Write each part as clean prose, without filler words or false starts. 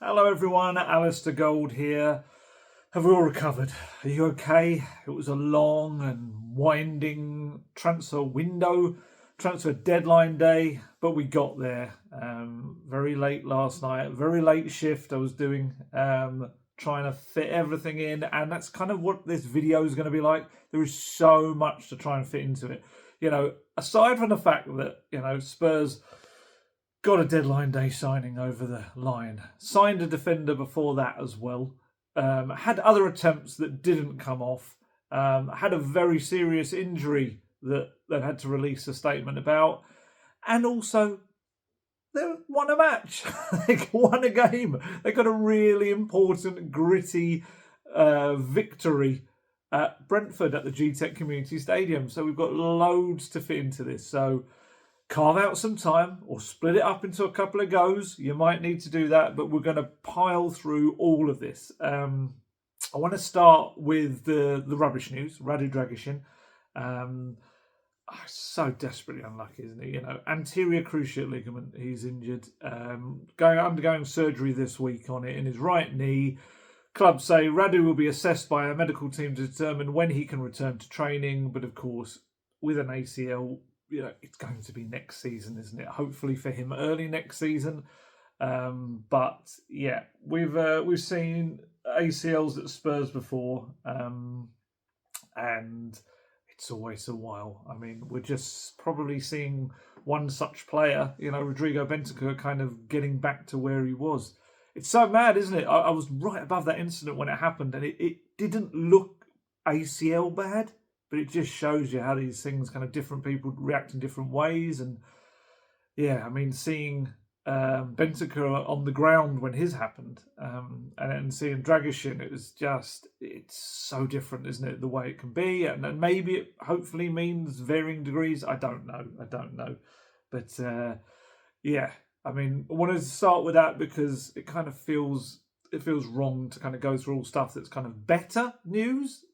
Hello everyone, Alistair Gold here. Have we all recovered? Are you okay? It was a long and winding transfer deadline day, but we got there. Very late last night, very late shift I was doing, trying to fit everything in, and that's kind of what this video is going to be like. There is so much to try and fit into it. Aside from the fact that, Spurs got a deadline day signing over the line, signed a defender before that as well, had other attempts that didn't come off, had a very serious injury that they've had to release a statement about, and also they won a match. They won a game. They got a really important, gritty victory at Brentford at the G-Tech Community Stadium. So we've got loads to fit into this. So carve out some time or split it up into a couple of goes. You might need to do that, but we're going to pile through all of this. I want to start with the rubbish news. Radu Dragićin. So desperately unlucky, isn't he? Anterior cruciate ligament. He's injured. Undergoing surgery this week on it in his right knee. Clubs say Radu will be assessed by a medical team to determine when he can return to training. But of course, with an ACL, it's going to be next season, isn't it? Hopefully for him, early next season. But yeah, we've seen ACLs at Spurs before, and it's always a while. I mean, we're just probably seeing one such player, Rodrigo Bentancur, kind of getting back to where he was. It's so mad, isn't it? I was right above that incident when it happened, and it didn't look ACL bad. But it just shows you how these things, kind of different people react in different ways. And yeah, I mean, seeing Bentancur on the ground when his happened, and seeing Dragićin, it's so different, isn't it? The way it can be. And maybe it hopefully means varying degrees. I don't know. But yeah, I mean, I wanted to start with that because it kind of feels wrong to kind of go through all stuff that's kind of better news,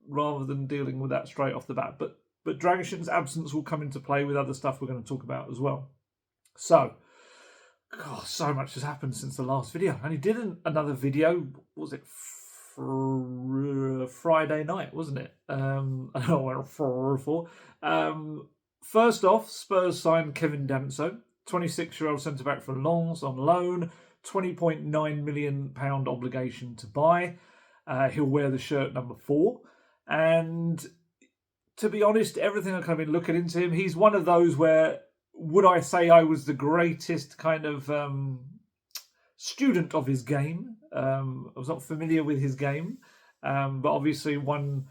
rather than dealing with that straight off the bat. But Dragićin's absence will come into play with other stuff we're going to talk about as well. So, God, so much has happened since the last video. I only did another video, was it Friday night, wasn't it? I don't know what for. First off, Spurs signed Kevin Danso, 26-year-old centre-back from Lens on loan, £20.9 million obligation to buy. He'll wear the shirt number 4. And to be honest, everything I've kind of been looking into him, he's one of those where, would I say I was the greatest kind of student of his game? I was not familiar with his game. But obviously when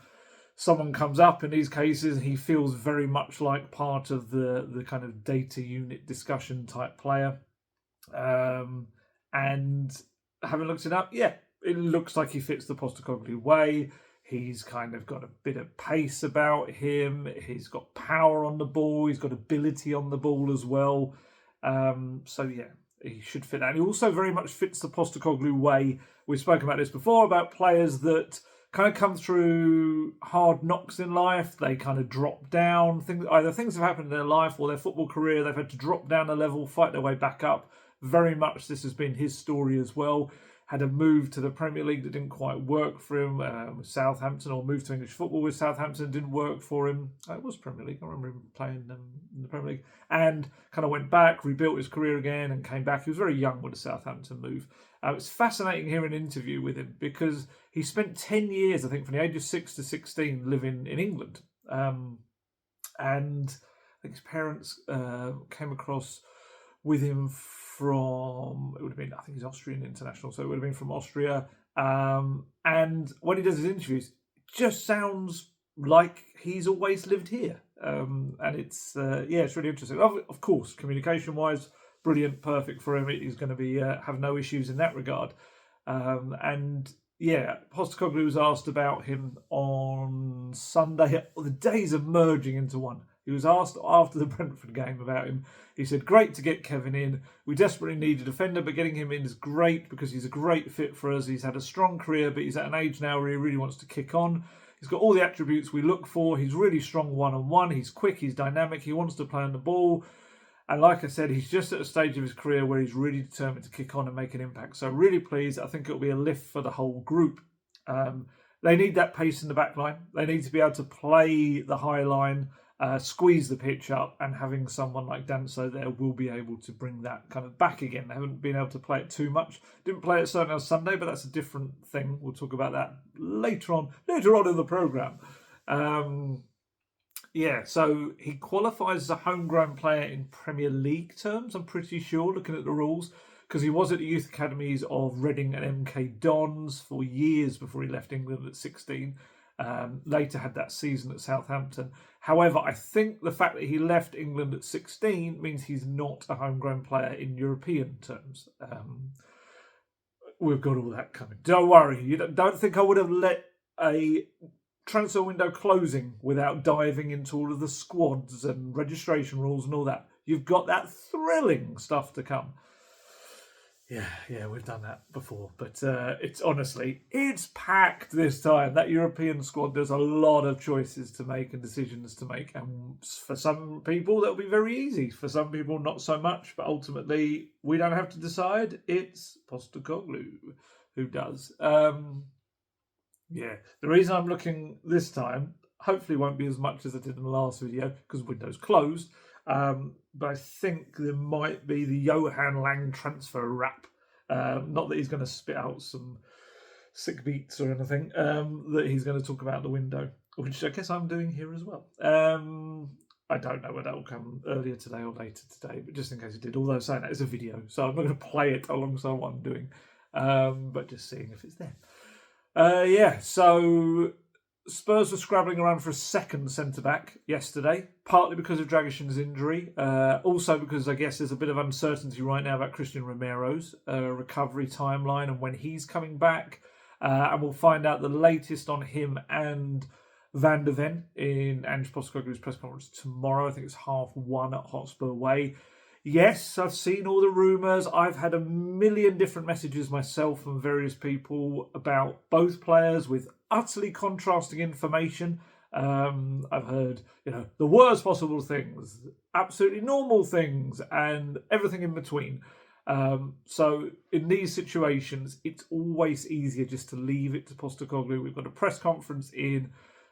someone comes up in these cases, he feels very much like part of the kind of data unit discussion type player. And having looked it up, yeah, it looks like he fits the Postecoglou way. He's kind of got a bit of pace about him. He's got power on the ball. He's got ability on the ball as well. So yeah, he should fit that. And he also very much fits the Postecoglou way. We've spoken about this before, about players that kind of come through hard knocks in life. They kind of drop down. Either things have happened in their life or their football career. They've had to drop down a level, fight their way back up. Very much this has been his story as well. Had a move to the Premier League that didn't quite work for him with Southampton, or moved to English football with Southampton, didn't work for him. It was Premier League. I remember him playing in the Premier League. And kind of went back, rebuilt his career again and came back. He was very young with the Southampton move. It's fascinating hearing an interview with him because he spent 10 years, I think, from the age of 6 to 16 living in England. And I think his parents came across with him from, it would have been, I think he's Austrian international, so it would have been from Austria. And when he does his interviews, it just sounds like he's always lived here. And it's really interesting. Of course, communication-wise, brilliant, perfect for him. He's going to be have no issues in that regard. And yeah, Postecoglou was asked about him on Sunday. The days are merging into one. He was asked after the Brentford game about him. He said, great to get Kevin in. We desperately need a defender, but getting him in is great because he's a great fit for us. He's had a strong career, but he's at an age now where he really wants to kick on. He's got all the attributes we look for. He's really strong one-on-one. He's quick. He's dynamic. He wants to play on the ball. And like I said, he's just at a stage of his career where he's really determined to kick on and make an impact. So really pleased. I think it'll be a lift for the whole group. They need that pace in the back line. They need to be able to play the high line, squeeze the pitch up, and having someone like Danso there will be able to bring that kind of back again. They haven't been able to play it too much. Didn't play it certainly on Sunday, but that's a different thing. We'll talk about that later on in the programme. So he qualifies as a homegrown player in Premier League terms, I'm pretty sure, looking at the rules, because he was at the youth academies of Reading and MK Dons for years before he left England at 16. Later had that season at Southampton. However, I think the fact that he left England at 16 means he's not a homegrown player in European terms. We've got all that coming. Don't worry. You don't think I would have let a transfer window closing without diving into all of the squads and registration rules and all that. You've got that thrilling stuff to come. Yeah, we've done that before, but it's packed this time. That European squad, there's a lot of choices to make and decisions to make, and for some people that'll be very easy. For some people, not so much. But ultimately, we don't have to decide. It's Postecoglou who does. The reason I'm looking this time hopefully won't be as much as I did in the last video because window's closed. But I think there might be the Johan Lang transfer wrap. Not that he's going to spit out some sick beats or anything. That he's going to talk about the window, which I guess I'm doing here as well. I don't know whether that will come earlier today or later today, but just in case it did. Although saying that is a video, so I'm not going to play it alongside what I'm doing. But just seeing if it's there. So Spurs were scrabbling around for a second centre-back yesterday, partly because of Dragishin's injury, also because I guess there's a bit of uncertainty right now about Christian Romero's recovery timeline and when he's coming back. And we'll find out the latest on him and Van de Ven in Ange Postecoglou's press conference tomorrow. I think it's 1:30 at Hotspur Way. Yes, I've seen all the rumours. I've had a million different messages myself from various people about both players with utterly contrasting information. I've heard, the worst possible things, absolutely normal things, and everything in between. So in these situations, it's always easier just to leave it to Postecoglou. We've got a press conference in,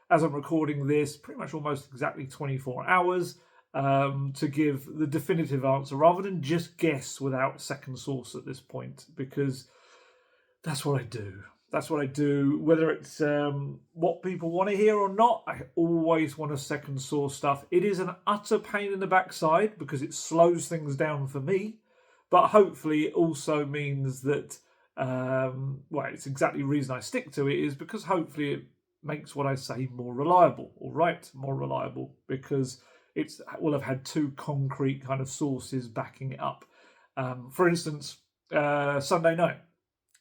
as I'm recording this, pretty much almost exactly 24 hours. To give the definitive answer rather than just guess without second source at this point, because that's what I do. That's what I do. Whether it's what people want to hear or not, I always want to second source stuff. It is an utter pain in the backside because it slows things down for me, but hopefully it also means that, it's exactly the reason I stick to it is because hopefully it makes what I say more reliable, more reliable, because will have had two concrete kind of sources backing it up. For instance, Sunday night,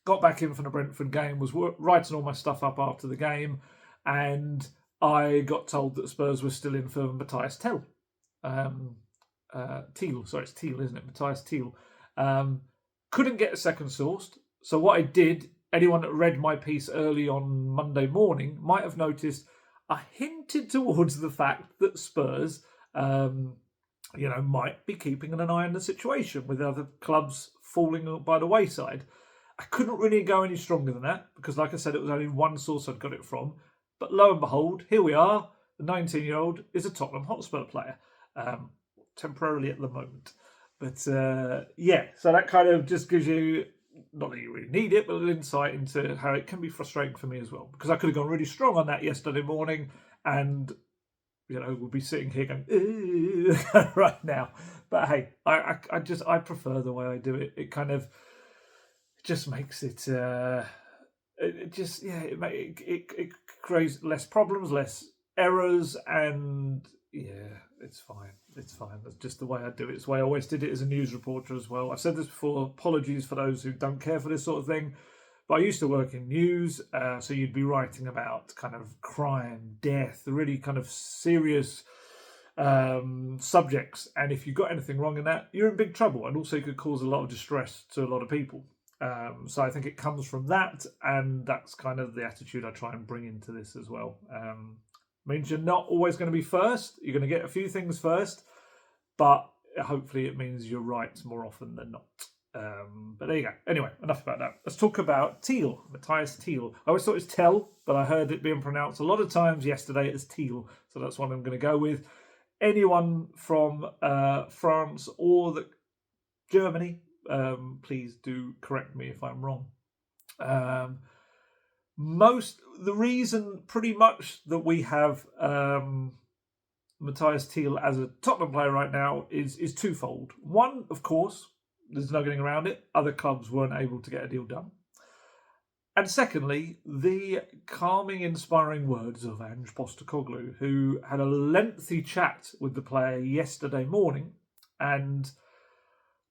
got back in from the Brentford game, was writing all my stuff up after the game, and I got told that Spurs were still in for Mathys Tel. Teal, sorry, it's Teal, isn't it? Mathys Teal. Couldn't get a second sourced, so what I did, anyone that read my piece early on Monday morning might have noticed I hinted towards the fact that Spurs might be keeping an eye on the situation with other clubs falling by the wayside. I couldn't really go any stronger than that because, like I said, it was only one source I'd got it from. But lo and behold, here we are. The 19-year-old is a Tottenham Hotspur player, temporarily at the moment. But so that kind of just gives you, not that you really need it, but an insight into how it can be frustrating for me as well. Because I could have gone really strong on that yesterday morning and we'll be sitting here going right now. But hey, I prefer the way I do it. It kind of just makes it. It creates less problems, less errors, and it's fine. It's fine. That's just the way I do it. It's the way I always did it as a news reporter as well. I've said this before. Apologies for those who don't care for this sort of thing. But I used to work in news, so you'd be writing about kind of crime, death, really kind of serious subjects. And if you got anything wrong in that, you're in big trouble. And also you could cause a lot of distress to a lot of people. So I think it comes from that. And that's kind of the attitude I try and bring into this as well. Means you're not always going to be first. You're going to get a few things first. But hopefully it means you're right more often than not. But there you go. Anyway, enough about that. Let's talk about Teal, Mathys Teal. I always thought it was Tell, but I heard it being pronounced a lot of times yesterday as Teal, so that's what I'm going to go with. Anyone from France or Germany, please do correct me if I'm wrong. The reason pretty much that we have Mathys Teal as a Tottenham player right now is twofold. One, of course, there's no getting around it. Other clubs weren't able to get a deal done. And secondly, the calming, inspiring words of Ange Postecoglou, who had a lengthy chat with the player yesterday morning. And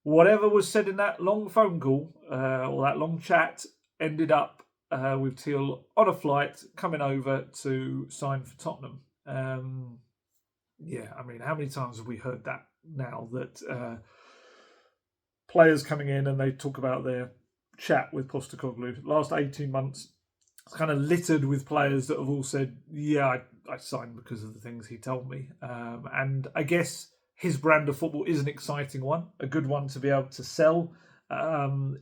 whatever was said in that long phone call or that long chat ended up with Teal on a flight coming over to sign for Tottenham. Yeah, I mean, how many times have we heard that now that players coming in and they talk about their chat with Postecoglou? Last 18 months, it's kind of littered with players that have all said, yeah, I signed because of the things he told me. And I guess his brand of football is an exciting one, a good one to be able to sell.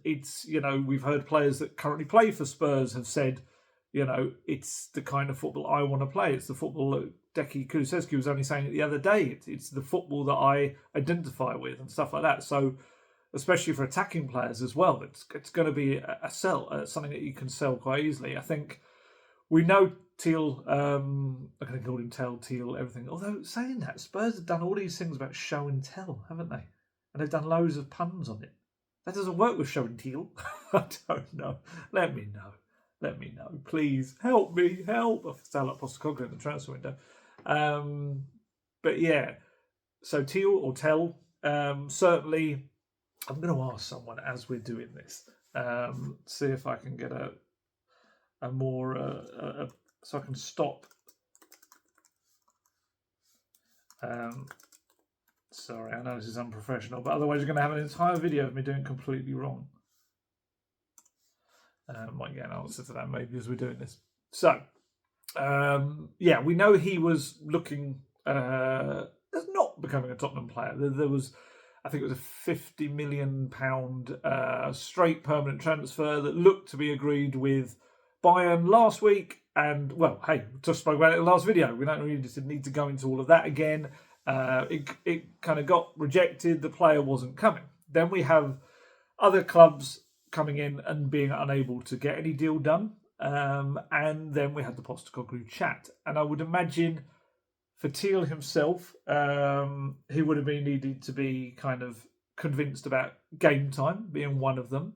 It's, we've heard players that currently play for Spurs have said, it's the kind of football I want to play. It's the football that Deki Kulusevski was only saying it the other day. It's the football that I identify with and stuff like that. So, especially for attacking players as well, it's going to be a sell, something that you can sell quite easily. I think we know Teal, I'm going to call him Teal, everything. Although, saying that, Spurs have done all these things about show and tell, haven't they? And they've done loads of puns on it. That doesn't work with show and Teal. I don't know. Let me know. Please, help me, help. I sound like Postecoglou in the transfer window. But yeah, so Teal or Tell, certainly, I'm going to ask someone as we're doing this, see if I can get a more, so I can stop. Sorry, I know this is unprofessional, but otherwise you're going to have an entire video of me doing completely wrong. Might get an answer to that maybe as we're doing this. So, yeah, we know he was looking as not becoming a Tottenham player. There was, I think it was a £50 million straight permanent transfer that looked to be agreed with Bayern last week. And, well, hey, just spoke about it in the last video. We don't really just need to go into all of that again. It kind of got rejected. The player wasn't coming. Then we have other clubs coming in and being unable to get any deal done. And then we had the Postecoglou chat. And I would imagine for Teal himself, he would have been needed to be kind of convinced about game time being one of them,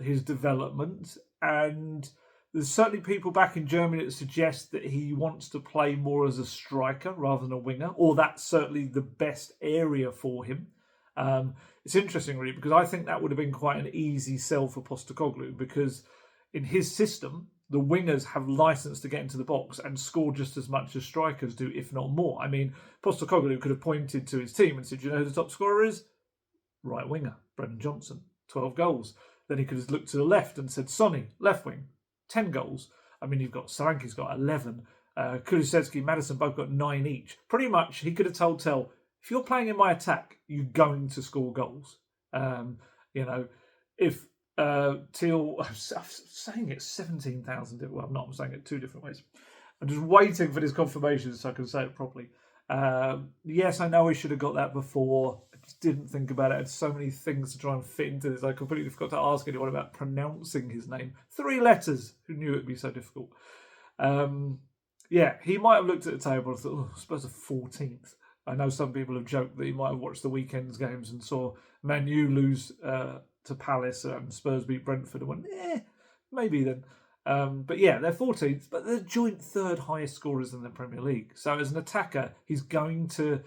his development. And there's certainly people back in Germany that suggest that he wants to play more as a striker rather than a winger, or that's certainly the best area for him. It's interesting, really, because I think that would have been quite an easy sell for Postecoglou, because in his system, the wingers have license to get into the box and score just as much as strikers do, if not more. I mean, Postecoglou could have pointed to his team and said, you know who the top scorer is? Right winger, Brendan Johnson, 12 goals. Then he could have looked to the left and said, Sonny, left wing, 10 goals. I mean, you've got Solanke's got 11. Kulusevski, Maddison both got 9 each. Pretty much, he could have told Tell, if you're playing in my attack, you're going to score goals. If Teal, I'm saying it 17,000, well, I'm not, I'm saying it 2 different ways. I'm just waiting for this confirmation so I can say it properly. Yes, I know I should have got that before. I just didn't think about it. I had so many things to try and fit into this. I completely forgot to ask anyone about pronouncing his name. 3 letters. Who knew it would be so difficult? Yeah, he might have looked at the table and thought, I suppose the 14th. I know some people have joked that he might have watched the weekend's games and saw Man U lose to Palace and Spurs beat Brentford and went, maybe then. But yeah, they're 14th, but they're joint 3rd highest scorers in the Premier League. So as an attacker, he's going to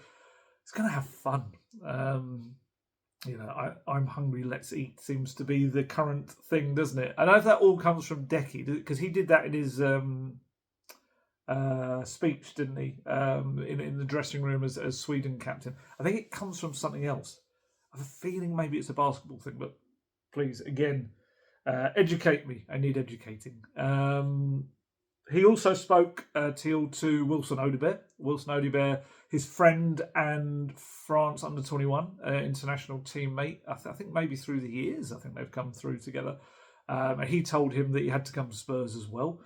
have fun. I'm hungry, let's eat seems to be the current thing, doesn't it? I know if that all comes from Deki, because he did that in his speech, didn't he? In the dressing room as Sweden captain. I think it comes from something else. I have a feeling maybe it's a basketball thing, but please, again, educate me. I need educating. He also spoke, Teal, to Wilson Odobert. Wilson Odobert his friend and France under-21 international teammate. I think maybe through the years, I think they've come through together. And he told him that he had to come to Spurs as well.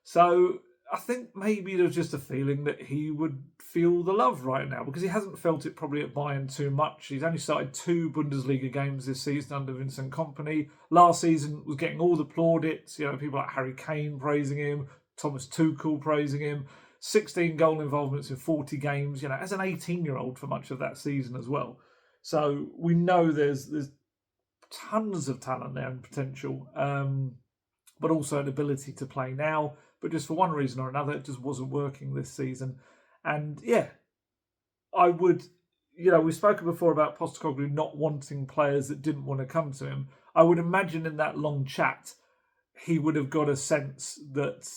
So I think maybe there's just a feeling that he would feel the love right now, because he hasn't felt it probably at Bayern too much. He's only started 2 Bundesliga games this season under Vincent Kompany. Last season was getting all the plaudits. People like Harry Kane praising him, Thomas Tuchel praising him. 16 goal involvements in 40 games, as an 18-year-old for much of that season as well. So we know there's tons of talent there and potential, but also an ability to play now. But just for one reason or another, it just wasn't working this season. And yeah, I would, we've spoken before about Postecoglou not wanting players that didn't want to come to him. I would imagine in that long chat, he would have got a sense that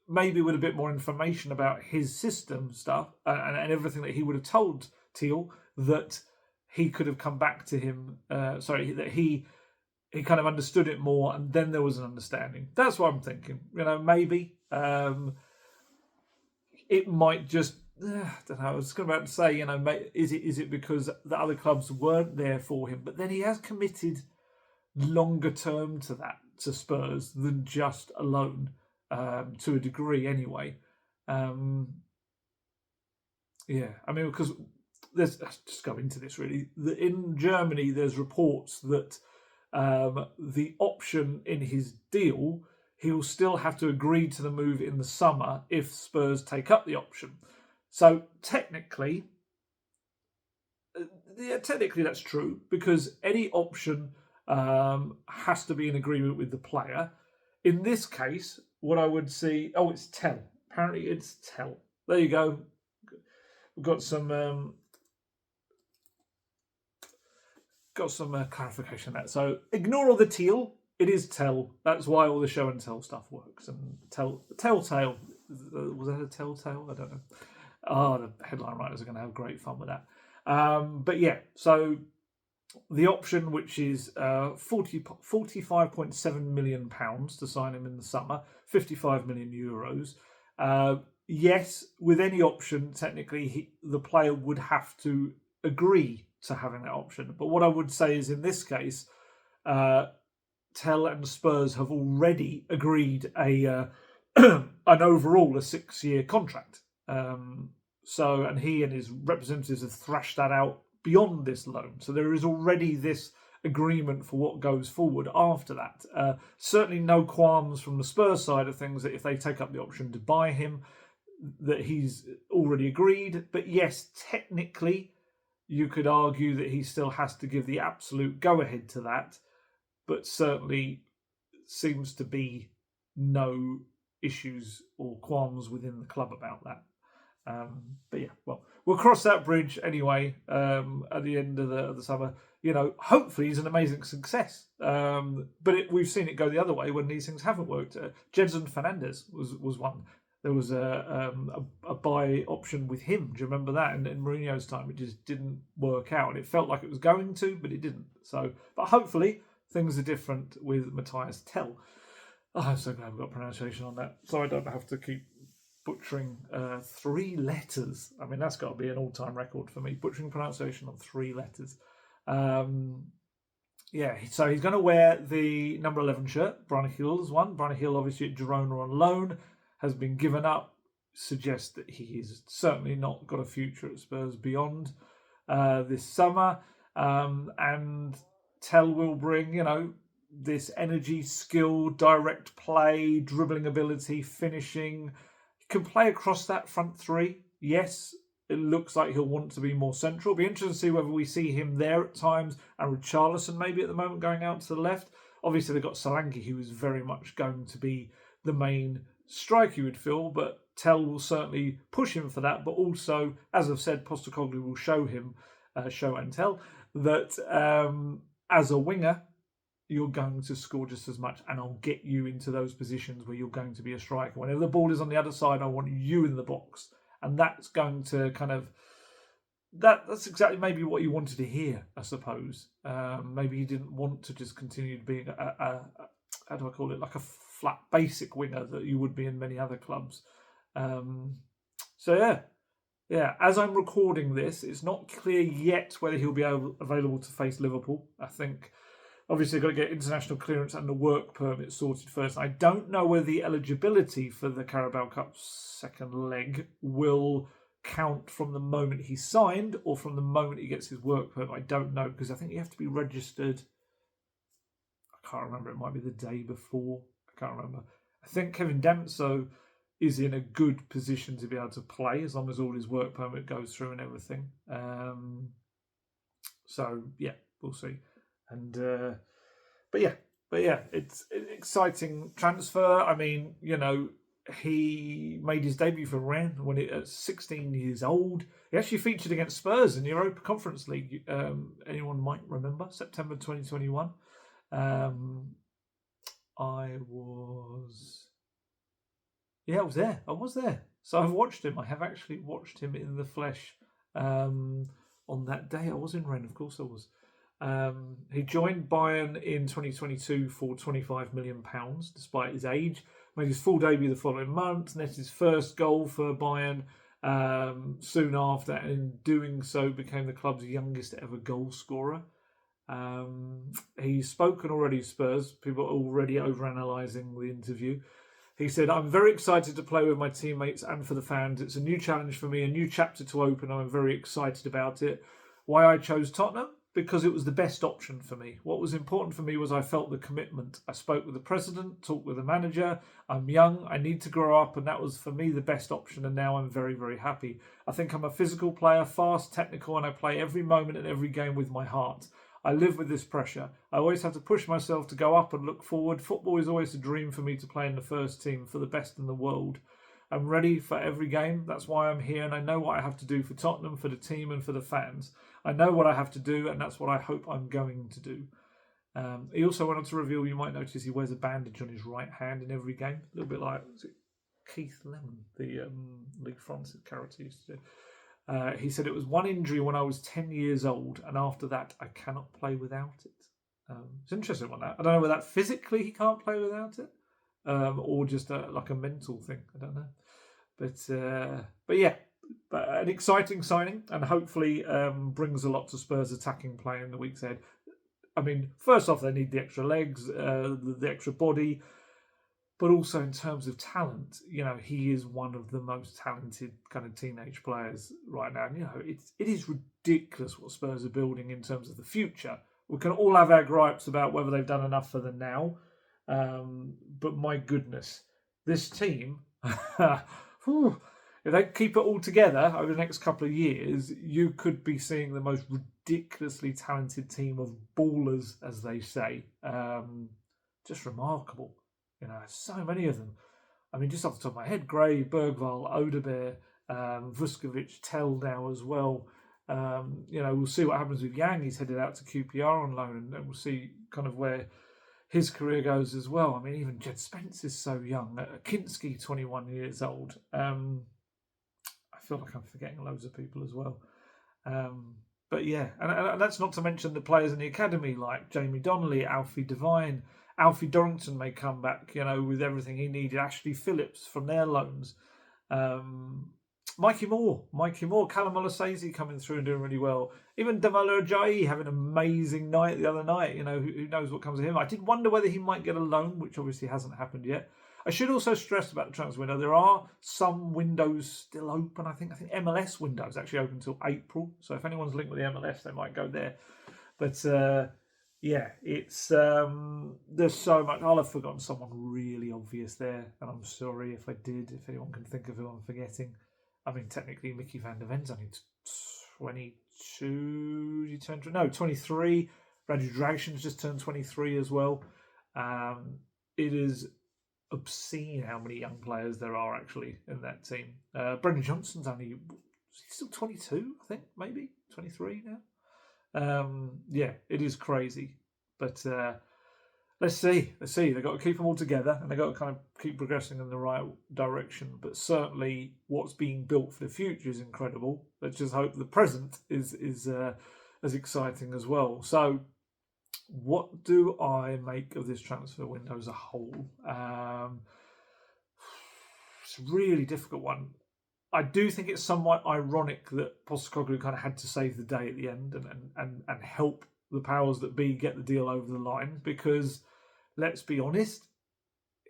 maybe with a bit more information about his system stuff and everything that he would have told Teal, that he could have come back to him. That he kind of understood it more, and then there was an understanding. That's what I'm thinking. Maybe it might just. I don't know. I was about to say, is it because the other clubs weren't there for him? But then he has committed longer term to Spurs than just a loan. To a degree, anyway. Because let's just go into this really. In Germany, there's reports that the option in his deal, he'll still have to agree to the move in the summer if Spurs take up the option. So technically that's true, because any option has to be in agreement with the player. In this case, what I would see... Oh, it's Tell. Apparently it's Tell. There you go. We've got some clarification on that. So ignore all the teal. It is Tell. That's why all the show and tell stuff works. And Telltale. Was that a Telltale? I don't know. Oh, the headline writers are going to have great fun with that. But yeah, so... The option, which is £45.7 million to sign him in the summer, €55 million. Yes, with any option, technically, the player would have to agree to having that option. But what I would say is, in this case, Tell and Spurs have already agreed an overall a 6-year contract. And he and his representatives have thrashed that out beyond this loan. So there is already this agreement for what goes forward after that. Certainly no qualms from the Spurs side of things that if they take up the option to buy him, that he's already agreed. But yes, technically, you could argue that he still has to give the absolute go-ahead to that, but certainly seems to be no issues or qualms within the club about that. But yeah, well, we'll cross that bridge anyway at the end of the summer. Hopefully he's an amazing success. But we've seen it go the other way when these things haven't worked. Jedson Fernandez was one. There was a buy option with him. Do you remember that? In Mourinho's time, it just didn't work out. It felt like it was going to, but it didn't. But hopefully things are different with Mathys Tell. Oh, I'm so glad we've got pronunciation on that, so I don't have to keep butchering 3 letters. I mean, that's got to be an all-time record for me, butchering pronunciation on 3 letters. So he's going to wear the number 11 shirt. Brian Hill's one. Brian Hill, obviously at Girona on loan, has been given up. Suggests that he's certainly not got a future at Spurs beyond this summer. And Tell will bring, this energy, skill, direct play, dribbling ability, finishing. Can play across that front 3. Yes, it looks like he'll want to be more central. It'll be interesting to see whether we see him there at times and Richarlison maybe at the moment going out to the left. Obviously, they've got Solanke, who is very much going to be the main striker, you would feel, but Tell will certainly push him for that. But also, as I've said, Postecoglou will show and tell that as a winger, you're going to score just as much, and I'll get you into those positions where you're going to be a striker. Whenever the ball is on the other side, I want you in the box. And that's going to kind of... That's exactly maybe what you wanted to hear, I suppose. Maybe you didn't want to just continue being how do I call it? Like a flat basic winger that you would be in many other clubs. So yeah, Yeah, as I'm recording this, it's not clear yet whether he'll be available to face Liverpool. I think obviously got to get international clearance and the work permit sorted first. I don't know whether the eligibility for the Carabao Cup second leg will count from the moment he's signed or from the moment he gets his work permit. I don't know, because I think you have to be registered. I can't remember. It might be the day before. I can't remember. I think Kevin Danso is in a good position to be able to play as long as all his work permit goes through and everything. So yeah, we'll see. And but yeah, it's an exciting transfer. I mean, he made his debut for Rennes when at 16 years old. He actually featured against Spurs in the Europa Conference League. Anyone might remember, September 2021. I was there. I was there. So I've watched him. I have actually watched him in the flesh on that day. I was in Rennes, of course I was. He joined Bayern in 2022 for £25 million, despite his age. Made his full debut the following month, netted his first goal for Bayern soon after, and in doing so became the club's youngest ever goal scorer. He's spoken already to Spurs. People are already overanalyzing the interview. He said, "I'm very excited to play with my teammates and for the fans. It's a new challenge for me, a new chapter to open. I'm very excited about it. Why I chose Tottenham? Because it was the best option for me. What was important for me was I felt the commitment. I spoke with the president, talked with the manager. I'm young, I need to grow up, and that was for me the best option, and now I'm very, very happy. I think I'm a physical player, fast, technical, and I play every moment and every game with my heart. I live with this pressure. I always have to push myself to go up and look forward. Football is always a dream for me to play in the first team for the best in the world. I'm ready for every game. That's why I'm here, and I know what I have to do for Tottenham, for the team, and for the fans. I know what I have to do, and that's what I hope I'm going to do." He also went on to reveal, you might notice he wears a bandage on his right hand in every game. A little bit like, was it Keith Lemon, the League Francis character used to do. He said, "It was one injury when I was 10 years old, and after that, I cannot play without it." It's interesting on that. I don't know whether that physically he can't play without it, or just like a mental thing. I don't know. But yeah, but an exciting signing, and hopefully brings a lot to Spurs' attacking play in the weeks ahead. I mean, first off, they need the extra legs, the extra body. But also in terms of talent, he is one of the most talented kind of teenage players right now. And, it is ridiculous what Spurs are building in terms of the future. We can all have our gripes about whether they've done enough for the now. But my goodness, this team, if they keep it all together over the next couple of years, you could be seeing the most ridiculously talented team of ballers, as they say. Just remarkable. So many of them. I mean, just off the top of my head, Gray, Bergvall, Odebeer, Vuskovic, Tell now as well. We'll see what happens with Yang. He's headed out to QPR on loan, and we'll see kind of where his career goes as well. I mean, even Jed Spence is so young. Kinski, 21 years old. I feel like I'm forgetting loads of people as well. But yeah, and that's not to mention the players in the academy like Jamie Donnelly, Alfie Devine. Alfie Dorrington may come back, with everything he needed. Ashley Phillips from their loans. Mikey Moore, Callum Olasese coming through and doing really well. Even Damola Ajayi having an amazing night the other night. Who knows what comes of him. I did wonder whether he might get a loan, which obviously hasn't happened yet. I should also stress about the transfer window, there are some windows still open. I think MLS window is actually open until April. So if anyone's linked with the MLS, they might go there. But yeah, it's there's so much. I'll have forgotten someone really obvious there, and I'm sorry if I did. If anyone can think of who I'm forgetting. I mean, technically, Mickey van der Ven's only 22. He turned 23. Radu Dragic's just turned 23 as well. It is obscene how many young players there are actually in that team. Brendan Johnson's only still 22, I think, maybe 23 now. Yeah, it is crazy, but let's see. They've got to keep them all together, and they've got to kind of keep progressing in the right direction. But certainly, what's being built for the future is incredible. Let's just hope the present is as exciting as well. So, what do I make of this transfer window as a whole? It's a really difficult one. I do think it's somewhat ironic that Postecoglou kind of had to save the day at the end and help the powers that be get the deal over the line, because let's be honest,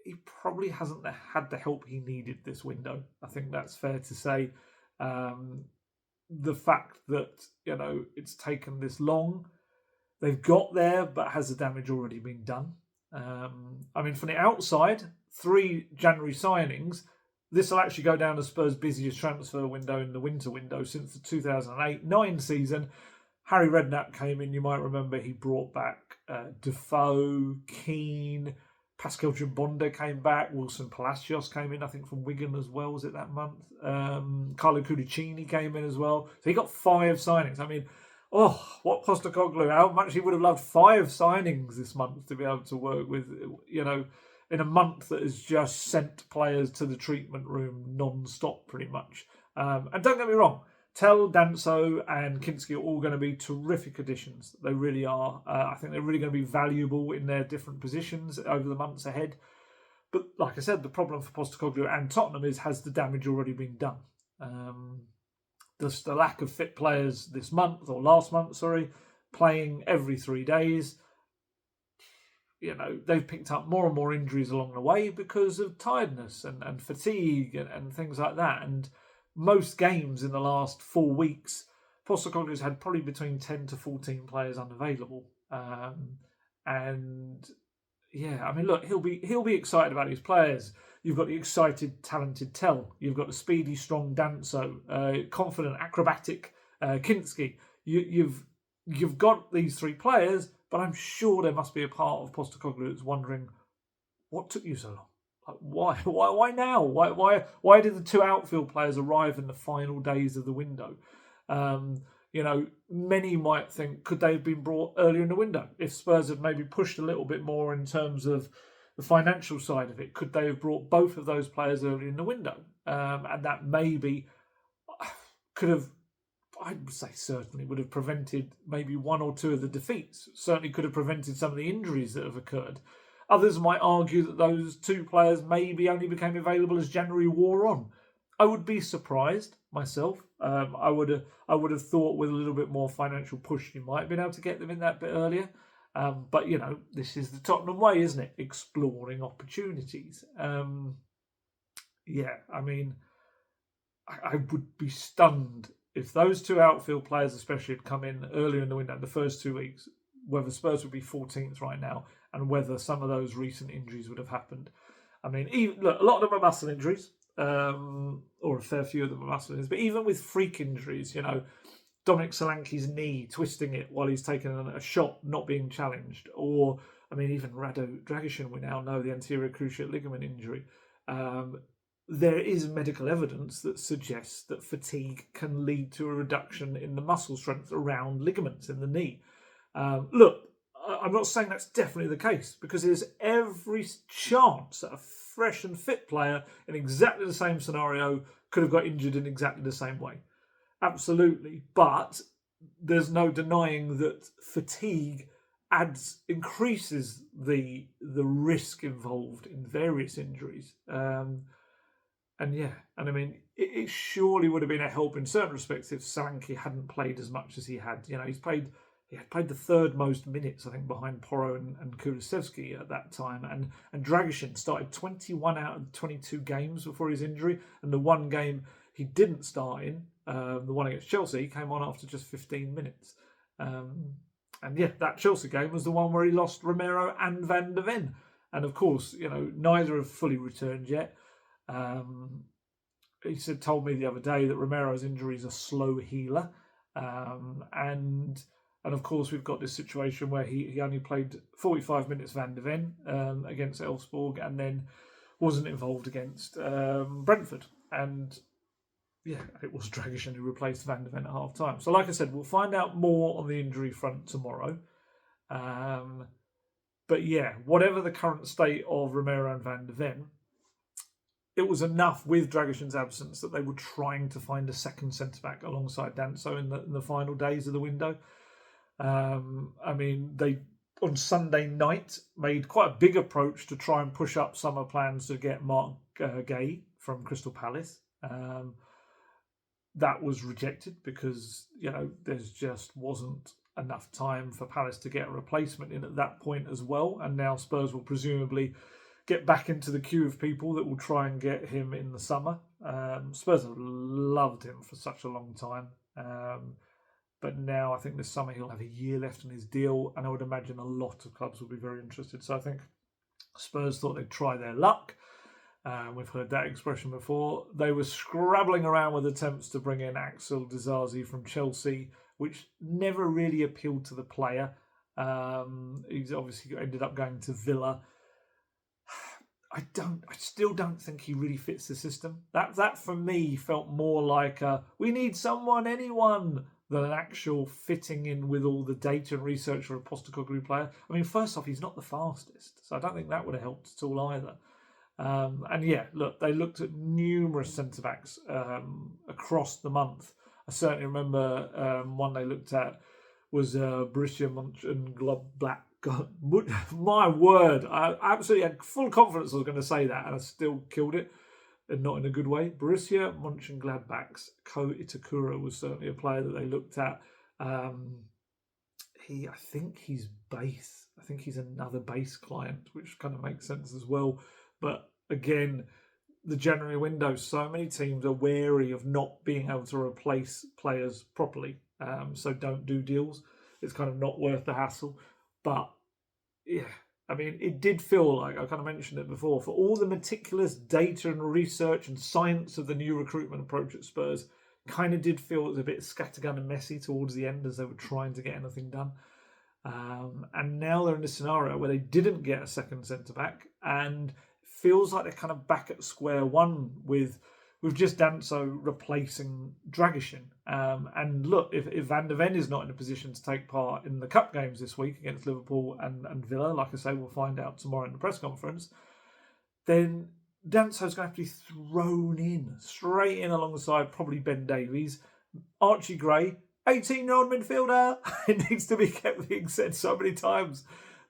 he probably hasn't had the help he needed this window. I think that's fair to say. The fact that, it's taken this long, they've got there, but has the damage already been done? From the outside, 3 January signings, this will actually go down as Spurs' busiest transfer window in the winter window since the 2008-9 season. Harry Redknapp came in, you might remember, he brought back Defoe, Keane, Pascal Jambonda came back, Wilson Palacios came in, I think, from Wigan as well, was it that month? Carlo Cudicini came in as well. So he got 5 signings. What Postecoglou, how much he would have loved 5 signings this month to be able to work with, in a month that has just sent players to the treatment room non-stop pretty much. And don't get me wrong, Tell, Danso and Kinski are all going to be terrific additions. They really are. I think they're really going to be valuable in their different positions over the months ahead. But like I said, the problem for Postecoglou and Tottenham has the damage already been done. The lack of fit players this month, or last month, playing every 3 days. They've picked up more and more injuries along the way because of tiredness and fatigue and things like that. And most games in the last 4 weeks, Postecoglou's had probably between 10 to 14 players unavailable. Look, he'll be excited about his players. You've got the excited, talented Tell. You've got the speedy, strong Danso, confident, acrobatic Kinski. You've got these 3 players, but I'm sure there must be a part of Postecoglou that's wondering, what took you so long? Like, why now? Why did the 2 outfield players arrive in the final days of the window? Many might think, could they have been brought earlier in the window? If Spurs had maybe pushed a little bit more in terms of the financial side of it, could they have brought both of those players early in the window? And that maybe could have, I'd say certainly would have prevented maybe 1 or 2 of the defeats. Certainly could have prevented some of the injuries that have occurred. Others might argue that those 2 players maybe only became available as January wore on. I would be surprised myself. I would have thought with a little bit more financial push, you might have been able to get them in that bit earlier. But this is the Tottenham way, isn't it? Exploring opportunities. I would be stunned if those 2 outfield players especially had come in earlier in the window, the first 2 weeks, whether Spurs would be 14th right now and whether some of those recent injuries would have happened. A lot of them are muscle injuries, or a fair few of them are muscle injuries, but even with freak injuries, Dominic Solanke's knee, twisting it while he's taking a shot, not being challenged, or, even Rado Dragishin, we now know the anterior cruciate ligament injury. There is medical evidence that suggests that fatigue can lead to a reduction in the muscle strength around ligaments in the knee. Look, I'm not saying that's definitely the case, because there's every chance that a fresh and fit player in exactly the same scenario could have got injured in exactly the same way. Absolutely. But there's no denying that fatigue increases the risk involved in various injuries. It surely would have been a help in certain respects if Solanke hadn't played as much as he had. He had played the 3rd most minutes, I think, behind Porro and Kulusevski at that time. And Dragishin started 21 out of 22 games before his injury. And the 1 game he didn't start in, the one against Chelsea, came on after just 15 minutes. That Chelsea game was the one where he lost Romero and Van de Ven. And of course, neither have fully returned yet. He told me the other day that Romero's injury is a slow healer. And of course, we've got this situation where he only played 45 minutes Van de Ven against Elfsborg, and then wasn't involved against Brentford. And it was Dragishin who replaced Van de Ven at half time. So like I said, we'll find out more on the injury front tomorrow. Whatever the current state of Romero and Van de Ven, it was enough with Dragishin's absence that they were trying to find a second centre-back alongside Danso in the final days of the window. They on Sunday night made quite a big approach to try and push up summer plans to get Mark Gay from Crystal Palace. that was rejected because, there's just wasn't enough time for Palace to get a replacement in at that point as well. And now Spurs will presumably get back into the queue of people that will try and get him in the summer. Spurs have loved him for such a long time. But now I think this summer he'll have a year left on his deal, and I would imagine a lot of clubs will be very interested. So I think Spurs thought they'd try their luck. We've heard that expression before. They were scrabbling around with attempts to bring in Axel Disasi from Chelsea, which never really appealed to the player. He's obviously ended up going to Villa. I still don't think he really fits the system. That for me felt more like we need anyone, than an actual fitting in with all the data and research for a Postecoglou player. I mean, first off, he's not the fastest, so I don't think that would have helped at all either. They looked at numerous centre-backs across the month. I certainly remember one they looked at was Borussia Mönchengladbach. God, my word, I absolutely had full confidence I was going to say that, and I still killed it, and not in a good way. Borussia Mönchengladbach's Ko Itakura was certainly a player that they looked at. I think he's base. I think he's another base client, which kind of makes sense as well. But again, the January window, so many teams are wary of not being able to replace players properly. So don't do deals. It's kind of not worth the hassle. But yeah, I mean, it did feel like, I kind of mentioned it before, for all the meticulous data and research and science of the new recruitment approach at Spurs, kind of did feel it was a bit scattergun and messy towards the end as they were trying to get anything done. And now they're in a scenario where they didn't get a second centre-back, and feels like they're kind of back at square one with just Danso replacing Dragishin. And look, if Van der Ven is not in a position to take part in the cup games this week against Liverpool and Villa, like I say, we'll find out tomorrow in the press conference, then Danso's going to have to be thrown in, straight in alongside probably Ben Davies. Archie Gray, 18-year-old midfielder. It needs to be kept being said so many times.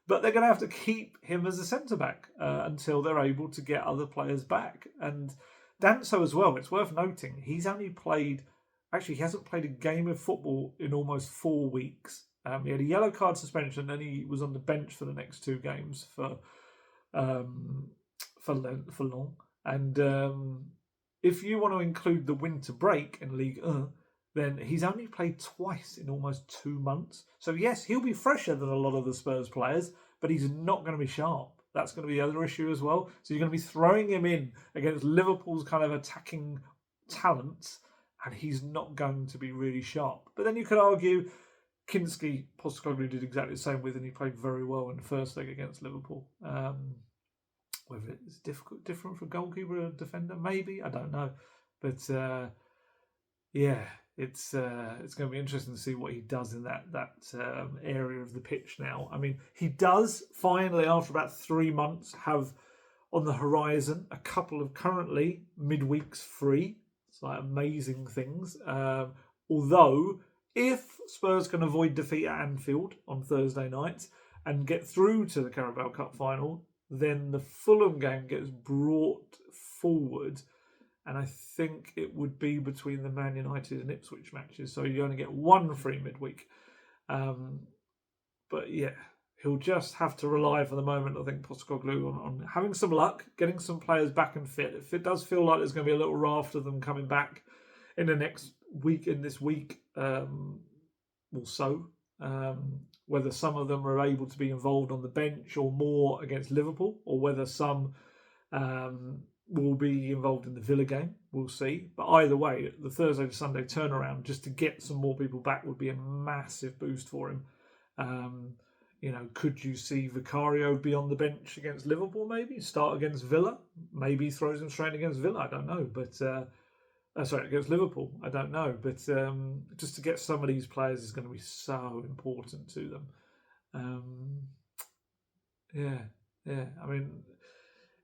But they're going to have to keep him as a centre-back until they're able to get other players back. And Danso as well, it's worth noting, he hasn't played a game of football in almost 4 weeks. He had a yellow card suspension, and he was on the bench for the next 2 games for Lens. And if you want to include the winter break in Ligue 1, then he's only played twice in almost 2 months. So yes, he'll be fresher than a lot of the Spurs players, but he's not going to be sharp. That's going to be the other issue as well. So you're going to be throwing him in against Liverpool's kind of attacking talents, and he's not going to be really sharp. But then you could argue Kinski, Postecoglou did exactly the same with, and he played very well in the first leg against Liverpool. Whether it's different for a goalkeeper or a defender, maybe, I don't know. But it's going to be interesting to see what he does in that area of the pitch now. I mean, he does finally, after about 3 months, have on the horizon a couple of currently midweeks free. It's like amazing things. Although, if Spurs can avoid defeat at Anfield on Thursday night and get through to the Carabao Cup final, then the Fulham game gets brought forward. And I think it would be between the Man United and Ipswich matches. So you only get 1 free midweek. But yeah, he'll just have to rely for the moment, I think, Postecoglou, on having some luck, getting some players back and fit. If it does feel like there's going to be a little raft of them coming back in the next week, or so, whether some of them are able to be involved on the bench or more against Liverpool, or whether some will be involved in the Villa game, we'll see. But either way, the Thursday to Sunday turnaround, just to get some more people back, would be a massive boost for him. Could you see Vicario be on the bench against Liverpool, maybe? Start against Villa? Maybe throws him straight against Villa, I don't know. But against Liverpool, I don't know. But just to get some of these players is going to be so important to them. I mean,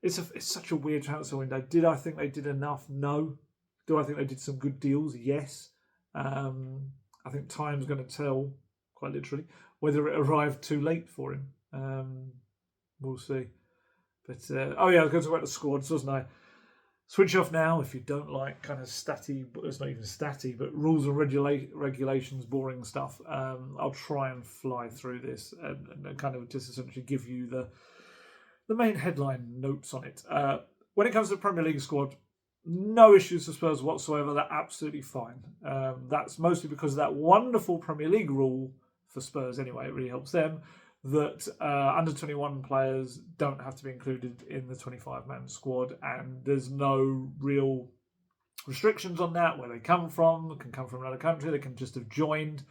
it's such a weird transfer window. Did I think they did enough? No. Do I think they did some good deals? Yes. I think time's going to tell, quite literally, whether it arrived too late for him. We'll see. But I was going to talk about the squads, wasn't I? switch off now if you don't like kind of statty, but it's not even statty, but rules and regulations, boring stuff. I'll try and fly through this and kind of just essentially give you the main headline notes on it. When it comes to the Premier League squad, no issues for Spurs whatsoever. They're absolutely fine. That's mostly because of that wonderful Premier League rule for Spurs anyway. It really helps them that under 21 players don't have to be included in the 25-man squad, and there's no real restrictions on that, where they come from. Can come from another country. They can just have joined.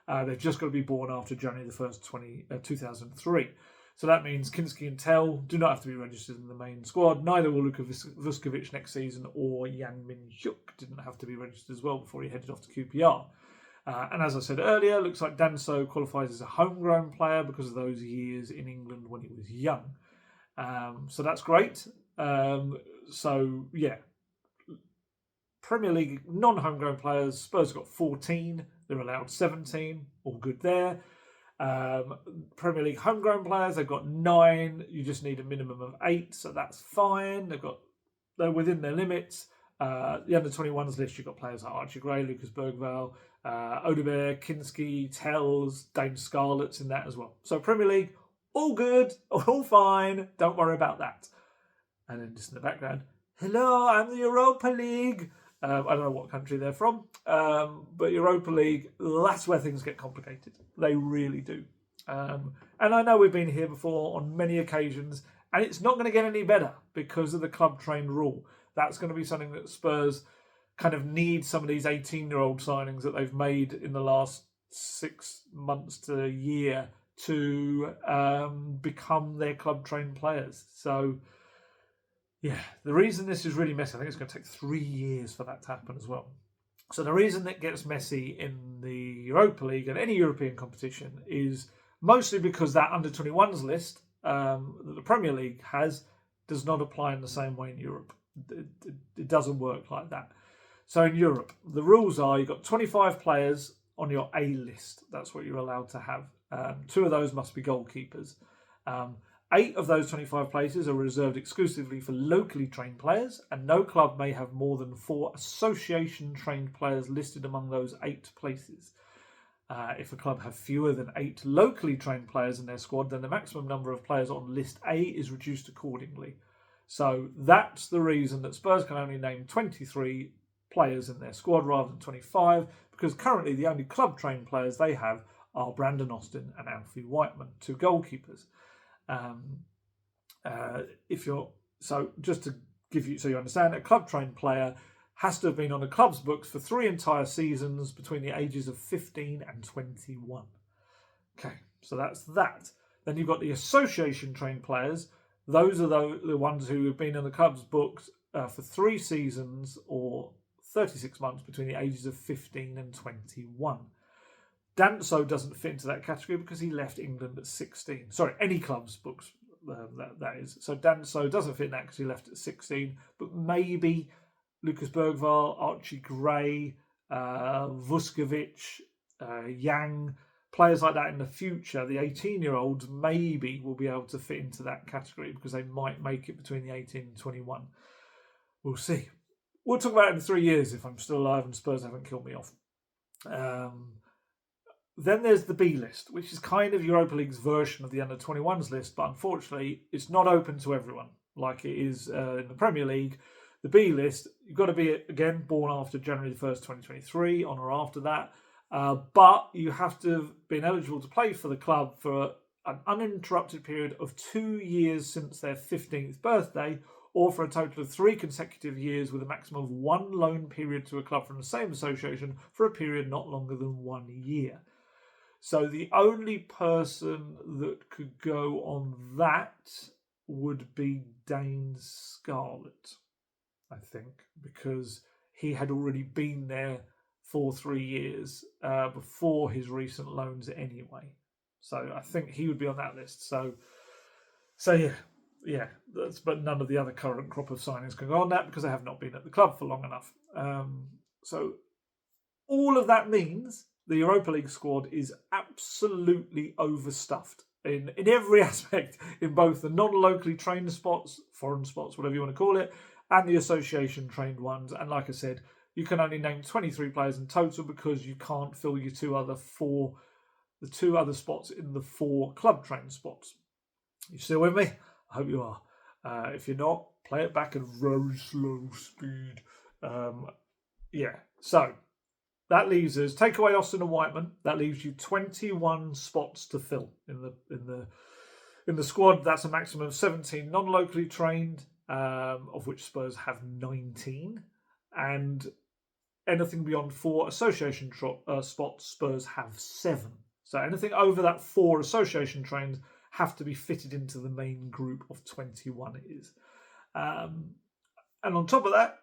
They've just got to be born after January the 1st, 2003. So that means Kinski and Tell do not have to be registered in the main squad. Neither will Luka Vuskovic next season, or Heung-min didn't have to be registered as well before he headed off to QPR. And as I said earlier, looks like Danso qualifies as a homegrown player because of those years in England when he was young. So that's great. So, yeah. Premier League non-homegrown players, Spurs got 14. They're allowed 17. All good there. Premier League homegrown players, they've got 9. You just need a minimum of 8, so that's fine. They're within their limits. The under-21s list, you've got players like Archie Gray, Lucas Bergvall, Odegaard, Kinski, Tells, Dane Scarlett's in that as well. So Premier League, all good, all fine. Don't worry about that. And then just in the background, hello, I'm the Europa League. I don't know what country they're from, but Europa League, that's where things get complicated. They really do. And I know we've been here before on many occasions, and it's not going to get any better because of the club trained rule. That's going to be something that Spurs kind of need some of these 18-year-old signings that they've made in the last 6 months to a year to become their club trained players. So, yeah, the reason this is really messy, I think it's going to take 3 years for that to happen as well. So the reason it gets messy in the Europa League and any European competition is mostly because that under-21s list that the Premier League has does not apply in the same way in Europe. It doesn't work like that. So in Europe, the rules are you've got 25 players on your A list. That's what you're allowed to have. 2 of those must be goalkeepers. 8 of those 25 places are reserved exclusively for locally trained players, and no club may have more than 4 association-trained players listed among those 8 places. If a club have fewer than 8 locally trained players in their squad, then the maximum number of players on list A is reduced accordingly. So that's the reason that Spurs can only name 23 players in their squad rather than 25, because currently the only club-trained players they have are Brandon Austin and Alfie Whiteman, 2 goalkeepers. Just to give you, so you understand, a club-trained player has to have been on the club's books for 3 entire seasons between the ages of 15 and 21. Okay, so that's that. Then you've got the association-trained players. Those are the ones who have been on the club's books for 3 seasons or 36 months between the ages of 15 and 21. Danso doesn't fit into that category because he left England at 16. Sorry, any club's books, that is. So Danso doesn't fit in that because he left at 16. But maybe Lucas Bergvall, Archie Gray, Vuskovic, Yang, players like that in the future, the 18-year-olds maybe will be able to fit into that category because they might make it between the 18 and 21. We'll see. We'll talk about it in 3 years if I'm still alive and Spurs haven't killed me off. Then there's the B list, which is kind of Europa League's version of the under-21s list, but unfortunately it's not open to everyone like it is in the Premier League. The B list, you've got to be, again, born after January the 1st, 2023, on or after that. But you have to have been eligible to play for the club for an uninterrupted period of 2 years since their 15th birthday, or for a total of 3 consecutive years with a maximum of 1 loan period to a club from the same association for a period not longer than 1 year. So the only person that could go on that would be Dane Scarlett, I think, because he had already been there for 3 years before his recent loans anyway. So I think he would be on that list. So yeah. But none of the other current crop of signings can go on that because they have not been at the club for long enough. So all of that means the Europa League squad is absolutely overstuffed in every aspect, in both the non-locally trained spots, foreign spots, whatever you want to call it, and the association trained ones. And like I said, you can only name 23 players in total because you can't fill the two other spots in the 4 club trained spots. You still with me? I hope you are. If you're not, play it back at very slow speed. So that leaves us, take away Austin and Whiteman, that leaves you 21 spots to fill in the squad. That's a maximum of 17 non-locally trained, of which Spurs have 19, and anything beyond 4 association spots, Spurs have 7. So anything over that 4 association trained have to be fitted into the main group of 21 it is. And on top of that,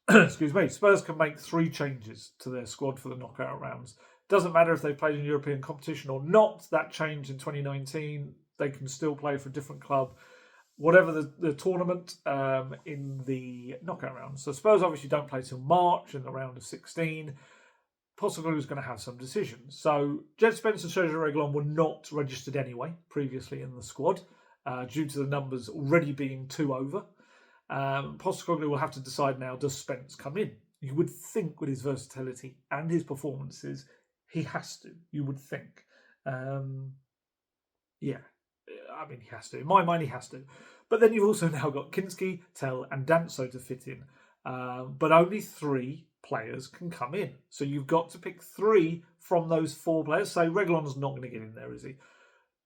excuse me, Spurs can make 3 changes to their squad for the knockout rounds. Doesn't matter if they played in European competition or not. That changed in 2019. They can still play for a different club, whatever the tournament in the knockout rounds. So Spurs obviously don't play till March in the round of 16. Postecoglou is going to have some decisions. So Jed Spence and Sergio Reguilon were not registered anyway previously in the squad due to the numbers already being 2 over. Postecoglou will have to decide now, does Spence come in? You would think with his versatility and his performances, he has to. You would think. He has to. In my mind, he has to. But then you've also now got Kinski, Tell and Danso to fit in. But only 3 players can come in. So you've got to pick 3 from those 4 players. So Reguilon's not going to get in there, is he?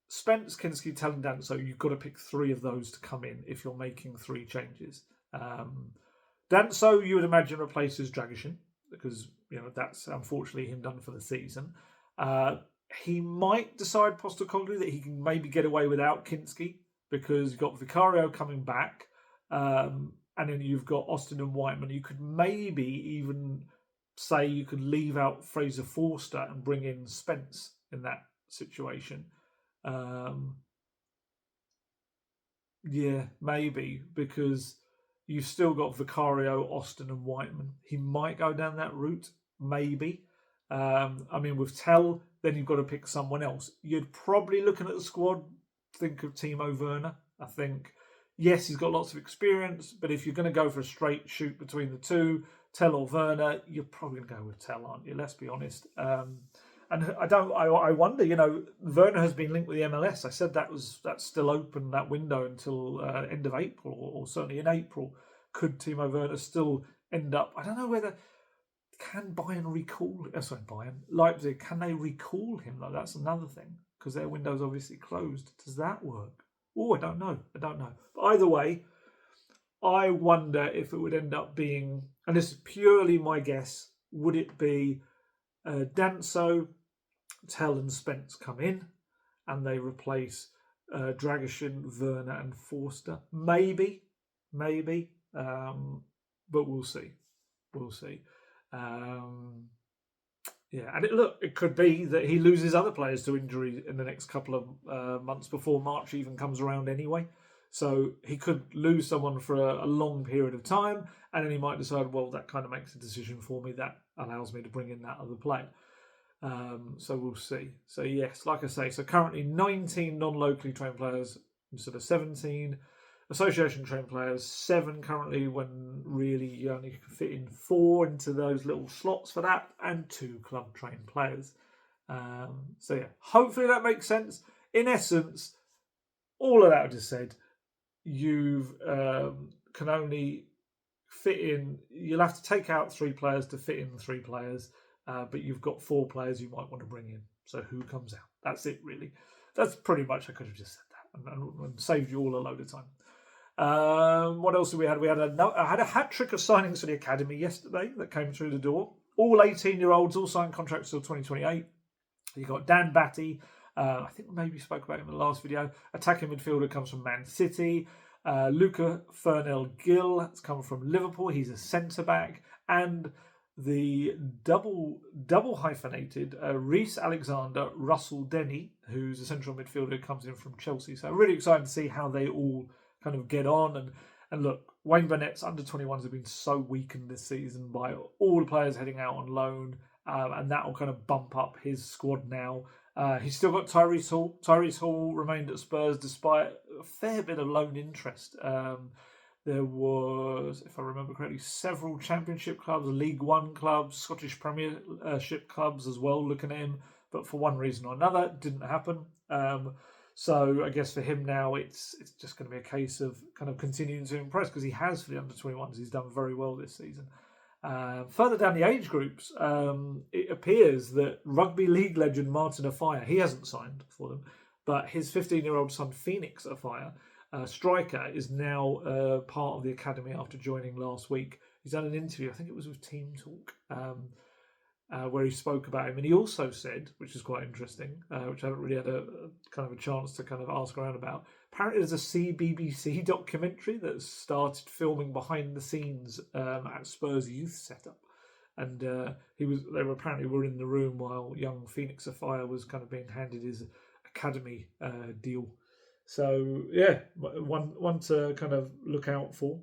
Spence, Kinski, Tell and Danso, you've got to pick 3 of those to come in if you're making 3 changes. Danso, you would imagine, replaces Dragishin because that's unfortunately him done for the season. He might decide, Postecoglou, that he can maybe get away without Kinski because you've got Vicario coming back, and then you've got Austin and Whiteman. You could maybe even say you could leave out Fraser Forster and bring in Spence in that situation. Maybe, because you've still got Vicario, Austin and Whiteman. He might go down that route, maybe. With Tell, then you've got to pick someone else. You'd probably, looking at the squad, think of Timo Werner. I think, yes, he's got lots of experience, but if you're going to go for a straight shoot between the two, Tell or Werner, you're probably going to go with Tell, aren't you? Let's be honest. And I wonder, Werner has been linked with the MLS. I said that's still open, that window, until end of April, or certainly in April. Could Timo Werner still end up? I don't know whether can Leipzig, can they recall him though? That's another thing, because their window's obviously closed. Does that work? Oh, I don't know. But either way, I wonder if it would end up being, and this is purely my guess, would it be Danso, Tell and Spence come in and they replace Dragishin, Werner and Forster? Maybe. But we'll see. It could be that he loses other players to injury in the next couple of months before March even comes around anyway. So he could lose someone for a long period of time, and then he might decide, well, that kind of makes a decision for me. That allows me to bring in that other player. So we'll see. So yes, like I say, so currently 19 non-locally trained players instead of 17. Association trained players, 7 currently, when really you only can fit in 4 into those little slots for that, and 2 club trained players. Hopefully that makes sense. In essence, all of that I just said, you can only fit in, you'll have to take out 3 players to fit in 3 players, but you've got 4 players you might want to bring in. So who comes out? That's it, really. That's pretty much, I could have just said that and saved you all a load of time. What else did we have? I had a hat trick of signings for the academy yesterday that came through the door. All 18-year-olds, all signed contracts till 2028. You got Dan Batty. I think we maybe spoke about him in the last video. Attacking midfielder comes from Man City. Luca Fernell-Gill has come from Liverpool. He's a centre-back. And the double hyphenated Reece Alexander, Russell Denny, who's a central midfielder, comes in from Chelsea. So really excited to see how they all kind of get on. And look, Wayne Burnett's under-21s have been so weakened this season by all the players heading out on loan, and that will kind of bump up his squad now. He's still got Tyrese Hall. Tyrese Hall remained at Spurs despite a fair bit of loan interest. There was, if I remember correctly, several Championship clubs, League One clubs, Scottish Premiership clubs as well looking at him. But for one reason or another, it didn't happen. So I guess for him now, it's just going to be a case of kind of continuing to impress, because he has for the under-21s. He's done very well this season. Further down the age groups, it appears that rugby league legend Martin Afire, he hasn't signed for them, but his 15-year-old son Phoenix Afire, striker, is now part of the academy after joining last week. He's done an interview, I think it was with Team Talk, where he spoke about him, and he also said, which is quite interesting, which I haven't really had a kind of a chance to kind of ask around about. Apparently, there's a CBBC documentary that started filming behind the scenes at Spurs youth setup, and they were in the room while young Phoenix Afire was kind of being handed his academy deal. So yeah, one to kind of look out for.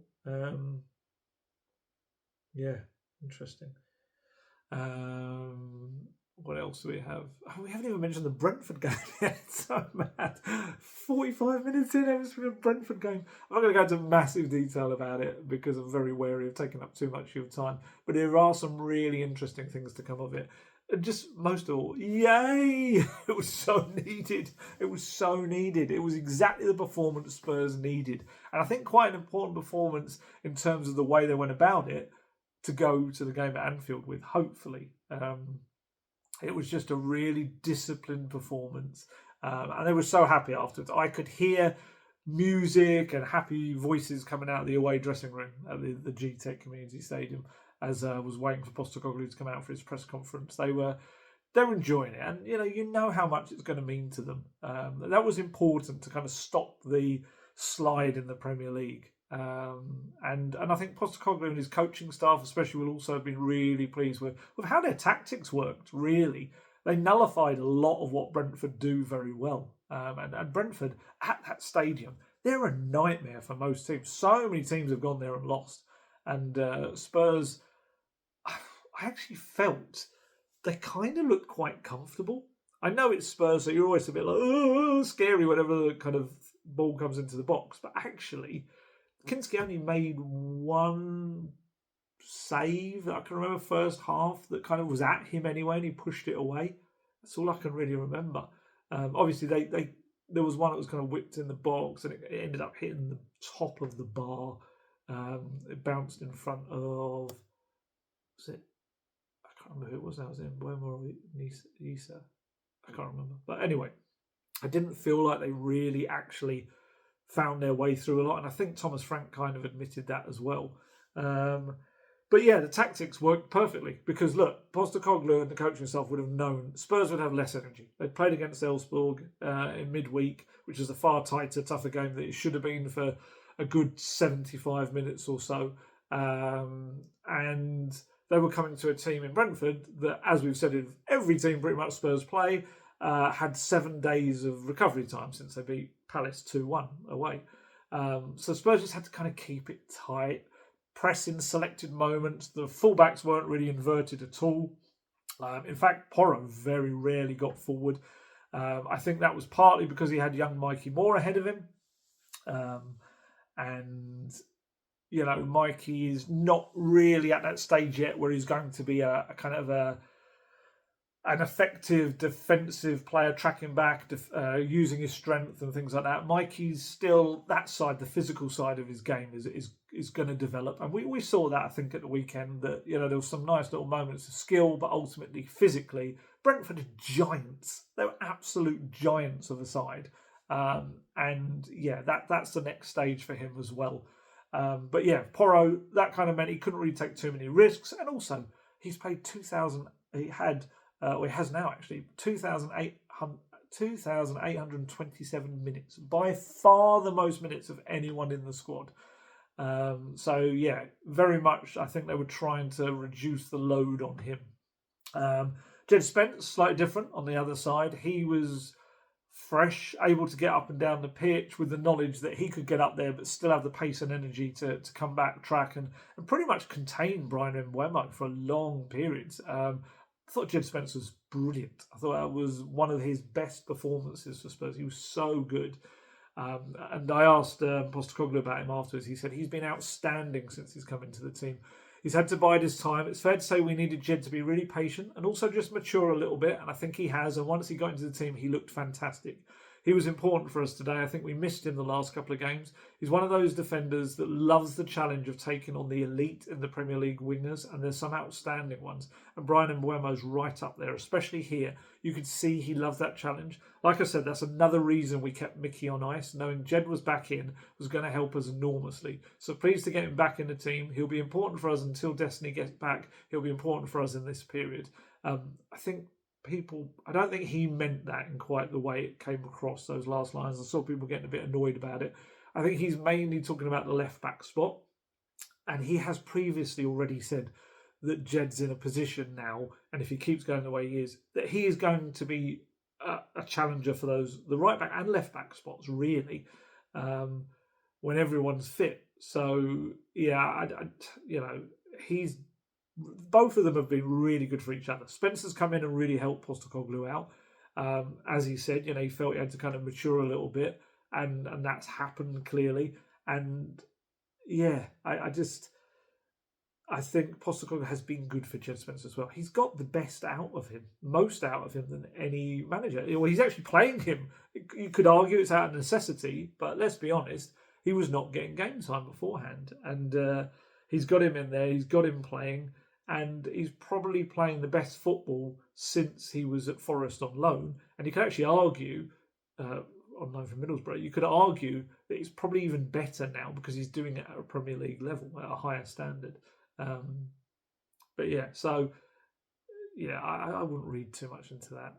Yeah, interesting. What else do we have? Oh, we haven't even mentioned the Brentford game yet. So mad. 45 minutes in, it's been a Brentford game. I'm not going to go into massive detail about it because I'm very wary of taking up too much of your time. But there are some really interesting things to come of it. And just most of all, yay! It was so needed. It was so needed. It was exactly the performance Spurs needed. And I think quite an important performance in terms of the way they went about it, to go to the game at Anfield with, hopefully. It was just a really disciplined performance. And they were so happy afterwards. I could hear music and happy voices coming out of the away dressing room at the G-Tech Community Stadium as I was waiting for Postecoglou to come out for his press conference. They were enjoying it. And, you know how much it's going to mean to them. That was important to kind of stop the slide in the Premier League. And I think Postecoglou and his coaching staff especially will also have been really pleased with how their tactics worked, really. They nullified a lot of what Brentford do very well. And Brentford, at that stadium, they're a nightmare for most teams. So many teams have gone there and lost. And Spurs, I actually felt they kind of looked quite comfortable. I know it's Spurs, so you're always a bit like, oh, scary whenever the kind of ball comes into the box. But actually, Kinski only made one save that I can remember first half that kind of was at him anyway, and he pushed it away. That's all I can really remember. Obviously, there was one that was kind of whipped in the box, and it ended up hitting the top of the bar. It bounced in front of, was it? I can't remember who it was. That was in Buemo or Nisa. I can't remember. But anyway, I didn't feel like they really actually found their way through a lot, and I think Thomas Frank kind of admitted that as well. But yeah, the tactics worked perfectly because look, Postecoglou and the coaching staff would have known Spurs would have less energy. They played against Elfsborg in midweek, which is a far tighter, tougher game than it should have been for a good 75 minutes or so. And they were coming to a team in Brentford that, as we've said, in every team pretty much Spurs play, had 7 days of recovery time since they beat Palace 2-1 away. So Spurs just had to kind of keep it tight, press in selected moments. The fullbacks weren't really inverted at all. In fact, Porro very rarely got forward. I think that was partly because he had young Mikey Moore ahead of him. And, Mikey is not really at that stage yet where he's going to be a kind of an effective defensive player, tracking back, using his strength and things like that. Mikey's still that side, the physical side of his game is going to develop, and we saw that I think at the weekend. That there was some nice little moments of skill, but ultimately physically, Brentford are giants. They were absolute giants of a side, and yeah, that's the next stage for him as well. But yeah, Porro, that kind of meant he couldn't really take too many risks, and also he's played 2,000. He had. He has now actually 2,827 minutes, by far the most minutes of anyone in the squad. So yeah, very much I think they were trying to reduce the load on him. Jed Spence, slightly different on the other side. He was fresh, able to get up and down the pitch with the knowledge that he could get up there but still have the pace and energy to come back, track and pretty much contain Brian Mbeumo for long periods. I thought Jed Spence was brilliant. I thought that was one of his best performances for Spurs. He was so good. And I asked Postecoglou about him afterwards. He said he's been outstanding since he's come into the team. He's had to bide his time. It's fair to say we needed Jed to be really patient and also just mature a little bit. And I think he has. And once he got into the team, he looked fantastic. He was important for us today. I think we missed him the last couple of games. He's one of those defenders that loves the challenge of taking on the elite in the Premier League wingers, and there's some outstanding ones. And Brian Mbeumo's right up there, especially here. You could see he loved that challenge. Like I said, that's another reason we kept Mickey on ice. Knowing Jed was back in was going to help us enormously. So pleased to get him back in the team. He'll be important for us until Destiny gets back. He'll be important for us in this period. I don't think he meant that in quite the way it came across, those last lines. I saw people getting a bit annoyed about it. I think he's mainly talking about the left back spot. And he has previously already said that Jed's in a position now, and if he keeps going the way he is, that he is going to be a challenger for the right back and left back spots, really, when everyone's fit. So, yeah, he's... Both of them have been really good for each other. Spencer's come in and really helped Postecoglou out. As he said, he felt he had to kind of mature a little bit, and that's happened clearly. And yeah, I think Postecoglou has been good for Jed Spencer as well. He's got the best out of him, most out of him than any manager. Well, he's actually playing him. You could argue it's out of necessity, but let's be honest, he was not getting game time beforehand. And he's got him in there, he's got him playing, and he's probably playing the best football since he was at Forest on loan. And you could actually argue, on loan from Middlesbrough, you could argue that he's probably even better now because he's doing it at a Premier League level, at a higher standard. But yeah, so yeah, I wouldn't read too much into that.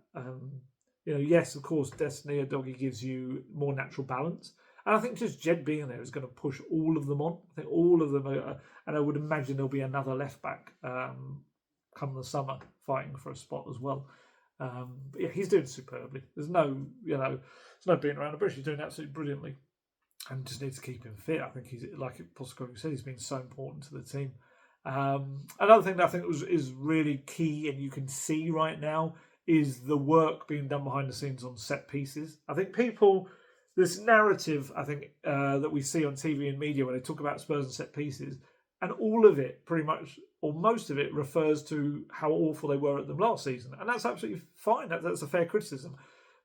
Yes, of course, Destiny or Doggy gives you more natural balance. And I think just Jed being there is going to push all of them on. I think all of them are, and I would imagine there'll be another left back come the summer fighting for a spot as well. But yeah, he's doing superbly. There's no beating around the bush. He's doing absolutely brilliantly, and just needs to keep him fit. I think he's, like Postecoglou said, he's been so important to the team. Another thing that I think is really key, and you can see right now, is the work being done behind the scenes on set pieces. I think this narrative, that we see on TV and media when they talk about Spurs and set pieces, and all of it, pretty much, or most of it, refers to how awful they were at them last season. And that's absolutely fine. That's a fair criticism.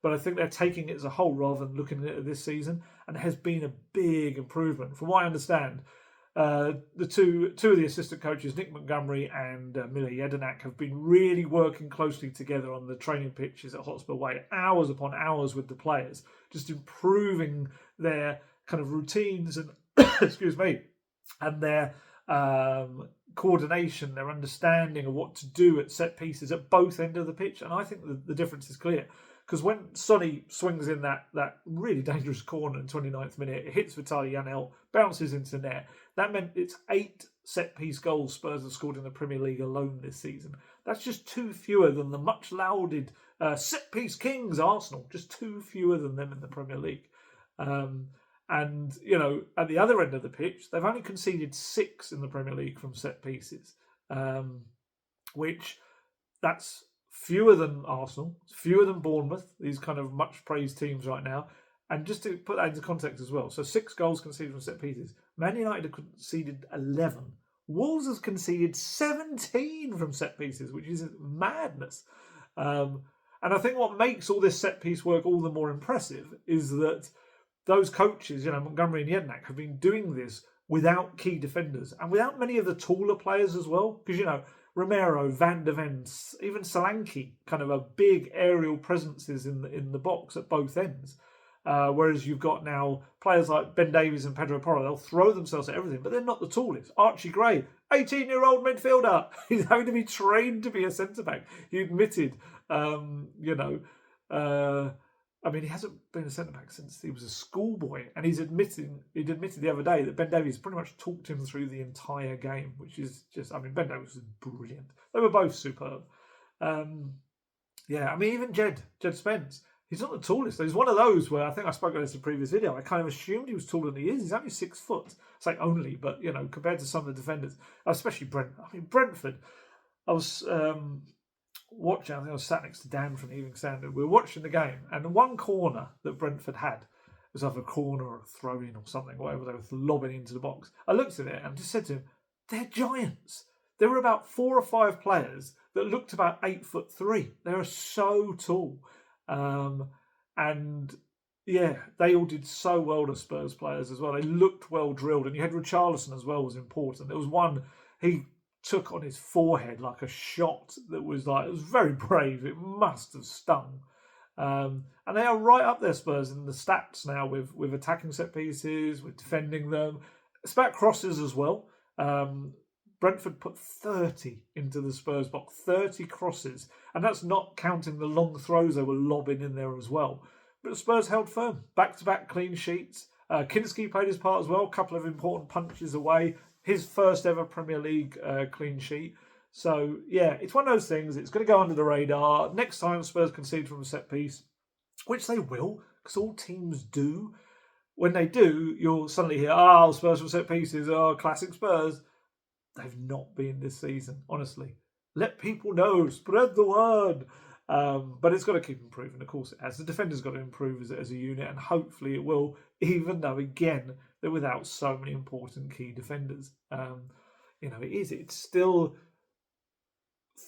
But I think they're taking it as a whole rather than looking at it this season. And it has been a big improvement. From what I understand, the two of the assistant coaches, Nick Montgomery and Mile Jedinak, have been really working closely together on the training pitches at Hotspur Way, hours upon hours with the players, just improving their kind of routines and excuse me, and their coordination, their understanding of what to do at set pieces at both ends of the pitch. And I think the difference is clear. Because when Sonny swings in that really dangerous corner in 29th minute, it hits Vitaly Janelt, bounces into net. That meant it's 8 set-piece goals Spurs have scored in the Premier League alone this season. That's just 2 fewer than the much-lauded set-piece kings, Arsenal. Just 2 fewer than them in the Premier League. And, at the other end of the pitch, they've only conceded 6 in the Premier League from set-pieces, which that's fewer than Arsenal, fewer than Bournemouth, these kind of much-praised teams right now. And just to put that into context as well, so 6 goals conceded from set pieces. Man United have conceded 11. Wolves have conceded 17 from set pieces, which is madness. And I think what makes all this set piece work all the more impressive is that those coaches, Montgomery and Jedinak, have been doing this without key defenders and without many of the taller players as well. Because, Romero, Van de Ven, even Solanke, kind of a big aerial presences in the box at both ends. Whereas you've got now players like Ben Davies and Pedro Porro, they'll throw themselves at everything, but they're not the tallest. Archie Gray, 18-year-old midfielder, he's having to be trained to be a centre-back. He admitted, he hasn't been a centre-back since he was a schoolboy, and he'd admitted the other day that Ben Davies pretty much talked him through the entire game, which is just, Ben Davies was brilliant. They were both superb. Even Jed Spence, he's not the tallest. He's one of those where I think I spoke about this in a previous video. I kind of assumed he was taller than he is. He's only 6 foot. It's like only, but, compared to some of the defenders, especially Brentford. I was watching, I think I was sat next to Dan from the Evening Standard. We were watching the game, and the one corner that Brentford had was either a corner or a throw-in or something, whatever they were lobbing into the box. I looked at it and just said to him, they're giants. There were about 4 or 5 players that looked about 8'3". They are so tall. And yeah, they all did so well, the Spurs players as well. They looked well drilled. And you had Richarlison as well was important. There was one, he took on his forehead like a shot that was like, it was very brave. It must have stung. And they are right up there, Spurs, in the stats now with attacking set pieces, with defending them. It's about crosses as well. Brentford put 30 into the Spurs box, 30 crosses. And that's not counting the long throws they were lobbing in there as well. But the Spurs held firm. Back-to-back clean sheets. Kinski played his part as well. A couple of important punches away. His first ever Premier League clean sheet. So, yeah, it's one of those things. It's going to go under the radar. Next time Spurs concede from a set piece, which they will, because all teams do. When they do, you'll suddenly hear, Spurs from set pieces, classic Spurs. They've not been this season, honestly. Let people know. Spread the word. But it's got to keep improving. Of course it has. The defender's got to improve as a unit, and hopefully it will, even though, again, they're without so many important key defenders. It's still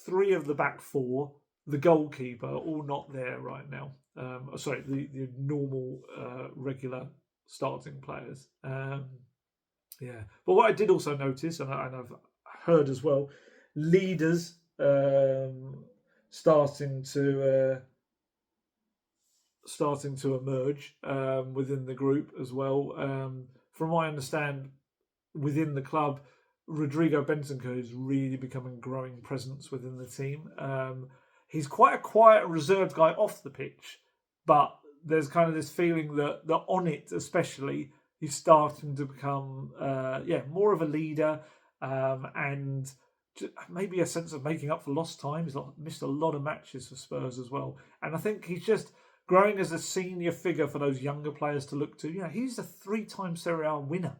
3 of the back 4, the goalkeeper, all not there right now. The normal, regular starting players. But what I did also notice, and I've heard as well, leaders starting to emerge within the group as well. From what I understand, within the club, Rodrigo Bentancur is really becoming a growing presence within the team. He's quite a quiet, reserved guy off the pitch, but there's kind of this feeling that on it, especially, he's starting to become more of a leader and maybe a sense of making up for lost time. He's missed a lot of matches for Spurs as well. And I think he's just growing as a senior figure for those younger players to look to. He's a 3-time Serie A winner.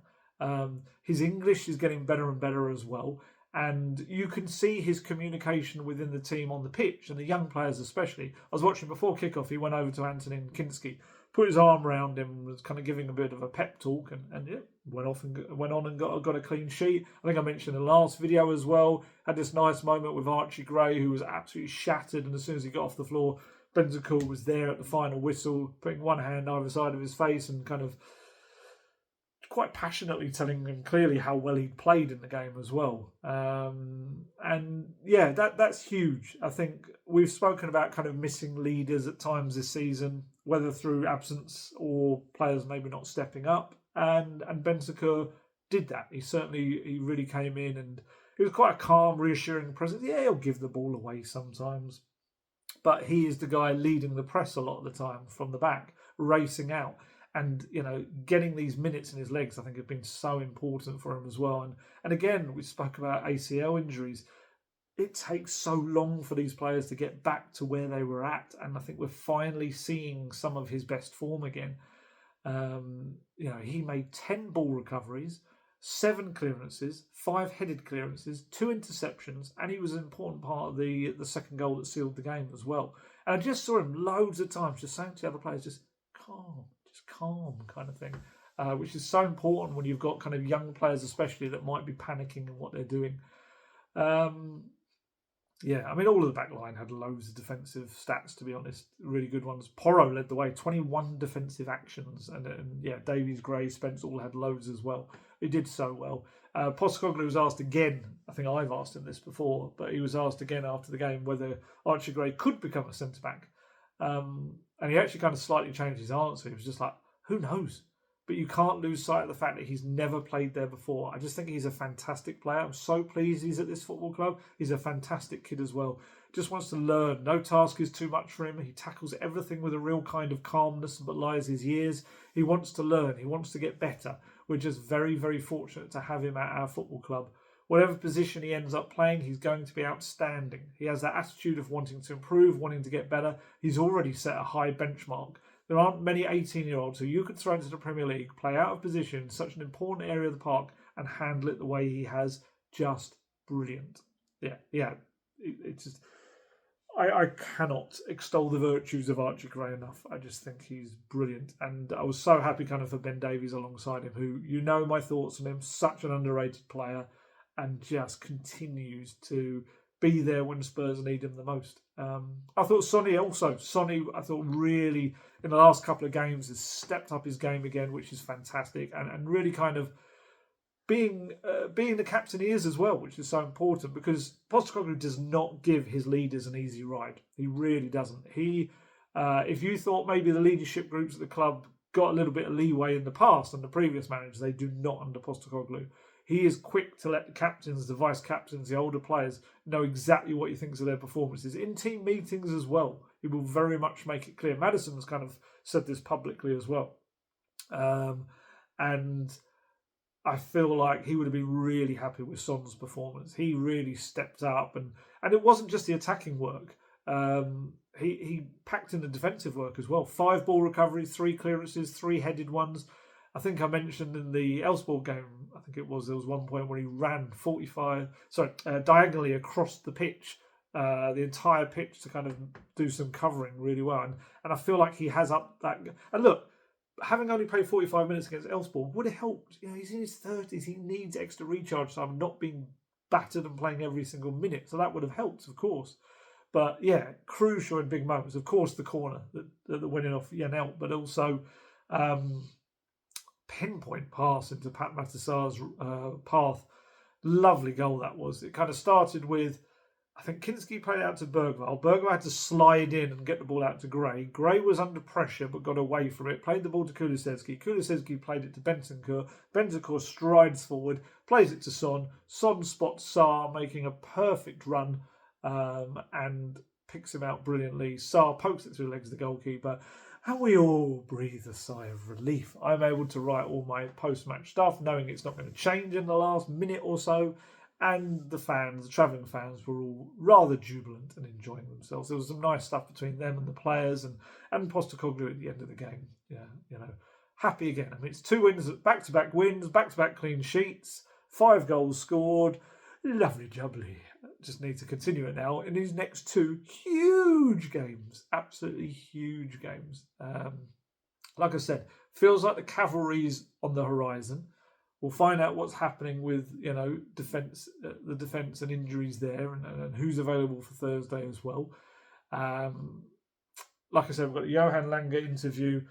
His English is getting better and better as well. And you can see his communication within the team on the pitch, and the young players especially. I was watching before kickoff, he went over to Antonin Kinski, put his arm around him, was kind of giving a bit of a pep talk, and went on and got a clean sheet. I think I mentioned in the last video as well, had this nice moment with Archie Gray, who was absolutely shattered, and as soon as he got off the floor, Bentancur was there at the final whistle, putting one hand either side of his face and kind of quite passionately telling him clearly how well he'd played in the game as well. That's huge. I think we've spoken about kind of missing leaders at times this season, whether through absence or players maybe not stepping up. And Bentancur did that. He really came in, and he was quite a calm, reassuring presence. Yeah, he'll give the ball away sometimes, but he is the guy leading the press a lot of the time from the back, racing out. And, getting these minutes in his legs, I think, have been so important for him as well. And again, we spoke about ACL injuries. It takes so long for these players to get back to where they were at. And I think we're finally seeing some of his best form again. He made 10 ball recoveries, 7 clearances, 5 headed clearances, 2 interceptions, and he was an important part of the second goal that sealed the game as well. And I just saw him loads of times just saying to the other players, just calm kind of thing, which is so important when you've got kind of young players especially that might be panicking in what they're doing. All of the back line had loads of defensive stats, to be honest, really good ones. Porro led the way, 21 defensive actions, and Davies, Gray, Spence all had loads as well. He did so well. Postecoglou was asked again, I think I've asked him this before, but he was asked again after the game whether Archie Gray could become a centre-back. And he actually kind of slightly changed his answer. He was just like, who knows? But you can't lose sight of the fact that he's never played there before. I just think he's a fantastic player. I'm so pleased he's at this football club. He's a fantastic kid as well. Just wants to learn. No task is too much for him. He tackles everything with a real kind of calmness and belies his years. He wants to learn. He wants to get better. We're just very, very fortunate to have him at our football club. Whatever position he ends up playing, he's going to be outstanding. He has that attitude of wanting to improve, wanting to get better. He's already set a high benchmark. There aren't many 18-year-olds who you could throw into the Premier League, play out of position in such an important area of the park, and handle it the way he has. Just brilliant. Yeah. It's just, I cannot extol the virtues of Archie Gray enough. I just think he's brilliant. And I was so happy kind of for Ben Davies alongside him, who, you know my thoughts on him, such an underrated player and just continues to be there when Spurs need him the most. I thought Sonny, I thought really in the last couple of games has stepped up his game again, which is fantastic. And really kind of being the captain he is as well, which is so important because Postecoglou does not give his leaders an easy ride. He really doesn't. If you thought maybe the leadership groups at the club got a little bit of leeway in the past under previous managers, they do not under Postecoglou. He is quick to let the captains, the vice captains, the older players know exactly what he thinks of their performances in team meetings as well. He will very much make it clear. Maddison's kind of said this publicly as well, and I feel like he would have been really happy with Son's performance. He really stepped up, and it wasn't just the attacking work. He packed in the defensive work as well. 5 ball recoveries, 3 clearances, 3 headed ones. I think I mentioned in the Elfsborg game, there was one point where he ran diagonally across the pitch, the entire pitch to kind of do some covering really well. And I feel like he has up that. And look, having only played 45 minutes against Elfsborg would have helped. He's in his 30s. He needs extra recharge time, not being battered and playing every single minute. So that would have helped, of course. But yeah, crucial in big moments. Of course, the corner, the winning off Janelt, but also pinpoint pass into Pat Mathys's path. Lovely goal that was. It kind of started with, I think Kinski played out to Bergvall. Bergvall had to slide in and get the ball out to Gray. Gray was under pressure but got away from it. Played the ball to Kulusevski. Kulusevski played it to Bentancur. Bentancur strides forward, plays it to Son. Son spots Sarr making a perfect run and picks him out brilliantly. Sarr pokes it through the legs of the goalkeeper. And we all breathe a sigh of relief. I'm able to write all my post-match stuff, knowing it's not going to change in the last minute or so. And the travelling fans, were all rather jubilant and enjoying themselves. There was some nice stuff between them and the players and Postecoglou at the end of the game. Yeah, happy again. I mean, it's 2 wins, back-to-back wins, back-to-back clean sheets, 5 goals scored. Lovely jubbly. Just need to continue it now in these next 2 huge games. Absolutely huge games. Like I said, feels like the cavalry's on the horizon. We'll find out what's happening with defence, the defence and injuries there, and who's available for Thursday as well. Like I said, we've got the Johan Lange interview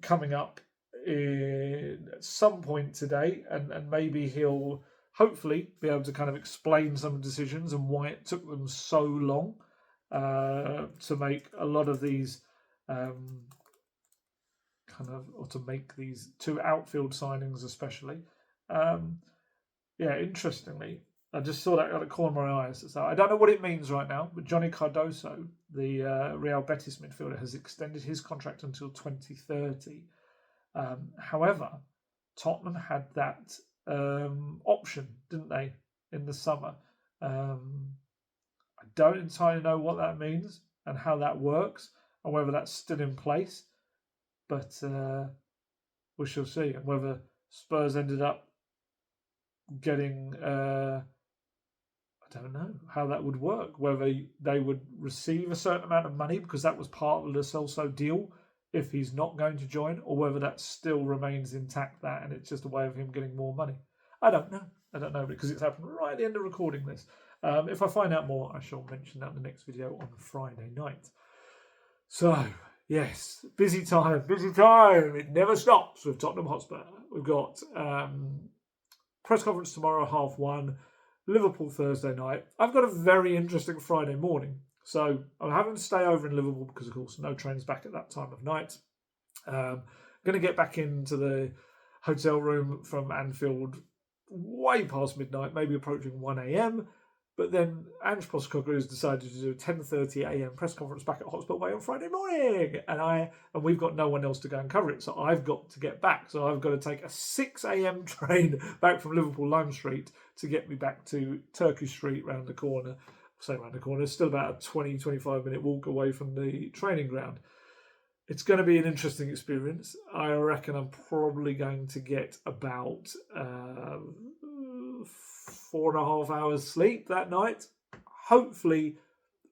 coming up at some point today, and maybe he'll hopefully be able to kind of explain some decisions and why it took them so long to make a lot of these. Or to make these 2 outfield signings especially. Interestingly, I just saw that out of the corner of my eyes. So I don't know what it means right now, but Johnny Cardoso, the Real Betis midfielder, has extended his contract until 2030. However, Tottenham had that option, didn't they, in the summer? I don't entirely know what that means and how that works, and whether that's still in place. But we shall see. And whether Spurs ended up getting, I don't know how that would work. Whether they would receive a certain amount of money because that was part of the Celso deal if he's not going to join, or whether that still remains intact, that, and it's just a way of him getting more money. I don't know because it's happened right at the end of recording this. If I find out more, I shall mention that in the next video on Friday night. So, yes, busy time. It never stops with Tottenham Hotspur. We've got press conference tomorrow, 1:30, Liverpool Thursday night. I've got a very interesting Friday morning. So I'm having to stay over in Liverpool because, of course, no trains back at that time of night. Going to get back into the hotel room from Anfield way past midnight, maybe approaching 1 a.m. But then Ange Postecoglou has decided to do a 10:30 a.m. press conference back at Hotspur Way on Friday morning. And we've got no one else to go and cover it. So I've got to get back. So I've got to take a 6 a.m. train back from Liverpool Lime Street to get me back to Turkish Street round the corner. Around the corner. It's still about a 20-25 minute walk away from the training ground. It's going to be an interesting experience. I reckon I'm probably going to get about 4.5 hours sleep that night. Hopefully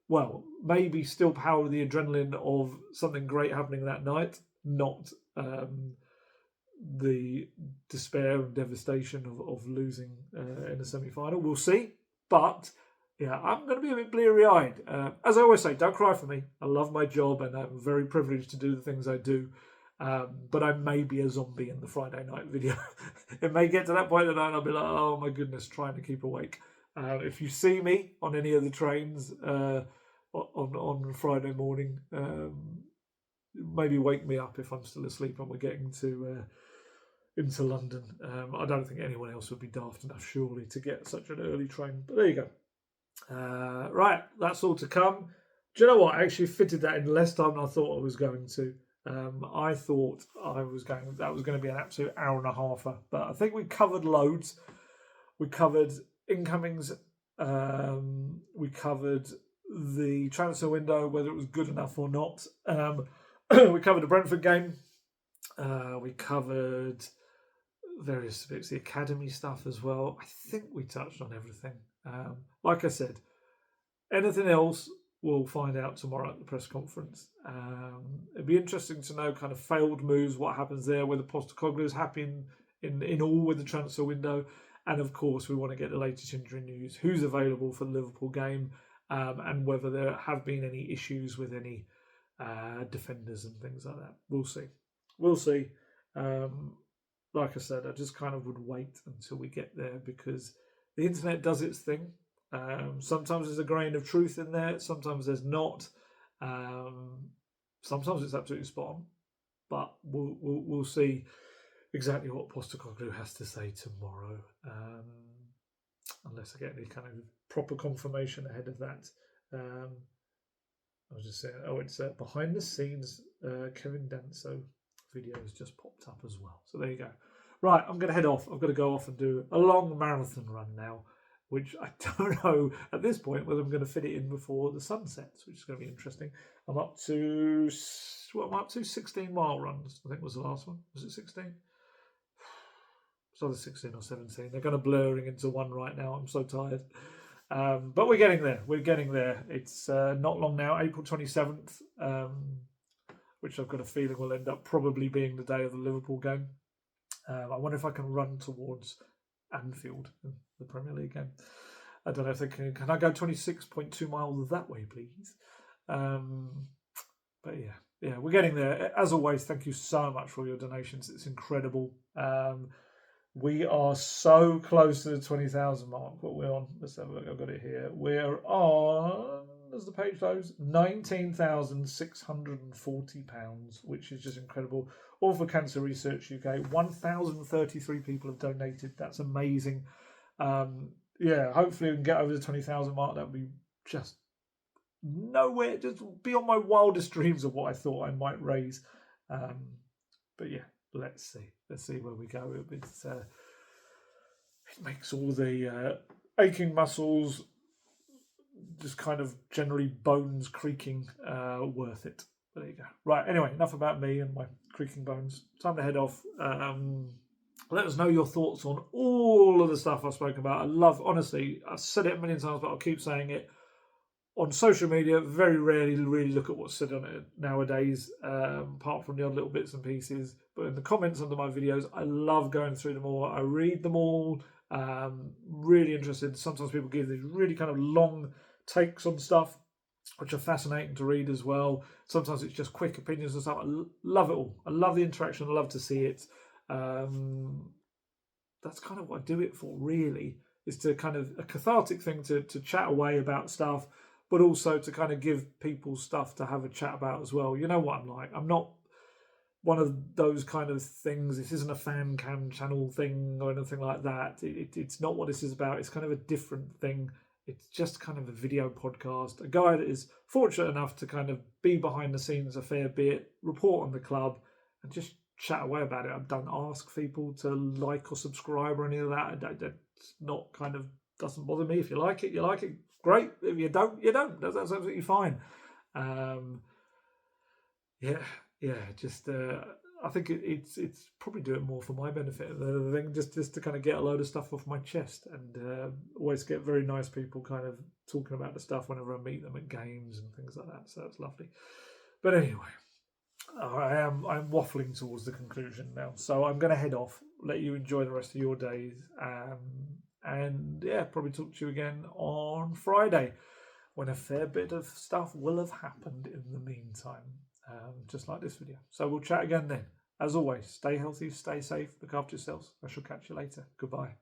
well, maybe still power the adrenaline of something great happening that night, not the despair and devastation of losing in the semi-final. We'll see. But yeah, I'm going to be a bit bleary-eyed. As I always say, don't cry for me. I love my job and I'm very privileged to do the things I do. But I may be a zombie in the Friday night video. It may get to that point and I'll be like, oh my goodness, trying to keep awake. If you see me on any of the trains on Friday morning, maybe wake me up if I'm still asleep and we're getting to into London. I don't think anyone else would be daft enough, surely, to get such an early train. But there you go. Right, that's all to come. Do you know what? I actually fitted that in less time than I thought I was going to. I thought that was going to be an absolute hour and a half, but I think we covered loads. We covered incomings. We covered the transfer window, whether it was good enough or not. We covered the Brentford game. We covered various bits, the academy stuff as well. I think we touched on everything. Like I said, anything else we'll find out tomorrow at the press conference. It'd be interesting to know kind of failed moves, what happens there, whether Postecoglou is happy in all with the transfer window. And of course, we want to get the latest injury news, who's available for the Liverpool game, and whether there have been any issues with any defenders and things like that. We'll see. We'll see. Like I said, I just kind of would wait until we get there because the internet does its thing. Sometimes there's a grain of truth in there. Sometimes there's not. Sometimes it's absolutely spot on. But we'll see exactly what Postecoglou has to say tomorrow. Unless I get any kind of proper confirmation ahead of that. I was just saying, it's behind the scenes Kevin Danso video has just popped up as well. So there you go. Right, I'm going to head off. I've got to go off and do a long marathon run now, which I don't know at this point whether I'm going to fit it in before the sun sets, which is going to be interesting. I'm up to, 16-mile runs, I think was the last one. Was it 16? It's either 16 or 17. They're kind of blurring into one right now. I'm so tired. But we're getting there. We're getting there. It's not long now, April 27th, which I've got a feeling will end up probably being the day of the Liverpool game. I wonder if I can run towards Anfield, the Premier League game. I don't know if they can. Can I go 26.2 miles that way, please? But yeah, we're getting there. As always, thank you so much for your donations. It's incredible. We are so close to the 20,000 mark. What we're on? Let's have a look. I've got it here. We're on, as the page loads, £19,640, which is just incredible. All for Cancer Research UK. 1,033 people have donated. That's amazing. Hopefully we can get over the 20,000 mark. That would be just nowhere, just beyond my wildest dreams of what I thought I might raise. But yeah. Let's see. Let's see where we go. It makes all the aching muscles, just kind of generally bones creaking, worth it. But there you go. Right. Anyway, enough about me and my creaking bones. Time to head off. Let us know your thoughts on all of the stuff I've spoken about. Honestly, I've said it a million times, but I'll keep saying it. On social media, very rarely really look at what's said on it nowadays, apart from the odd little bits and pieces. But in the comments under my videos, I love going through them all. I read them all. Really interested. Sometimes people give these really kind of long takes on stuff, which are fascinating to read as well. Sometimes it's just quick opinions and stuff. I love it all. I love the interaction. I love to see it. That's kind of what I do it for, really, is to kind of a cathartic thing to chat away about stuff, but also to kind of give people stuff to have a chat about as well. You know what I'm like. I'm not one of those kind of things. This isn't a fan cam channel thing or anything like that. It's not what this is about. It's kind of a different thing. It's just kind of a video podcast. A guy that is fortunate enough to kind of be behind the scenes a fair bit, report on the club, and just chat away about it. I don't ask people to like or subscribe or any of that. That's not kind of, doesn't bother me. If you like it, you like it. Great. If you don't, you don't. That's absolutely fine. I think it's probably do it more for my benefit than anything, just to kind of get a load of stuff off my chest, and always get very nice people kind of talking about the stuff whenever I meet them at games and things like that. So that's lovely. But anyway, I'm waffling towards the conclusion now, so I'm going to head off. Let you enjoy the rest of your days, and yeah, probably talk to you again on Friday, when a fair bit of stuff will have happened in the meantime, just like this video. So we'll chat again then. As always, stay healthy, stay safe, look after yourselves. I shall catch you later. Goodbye.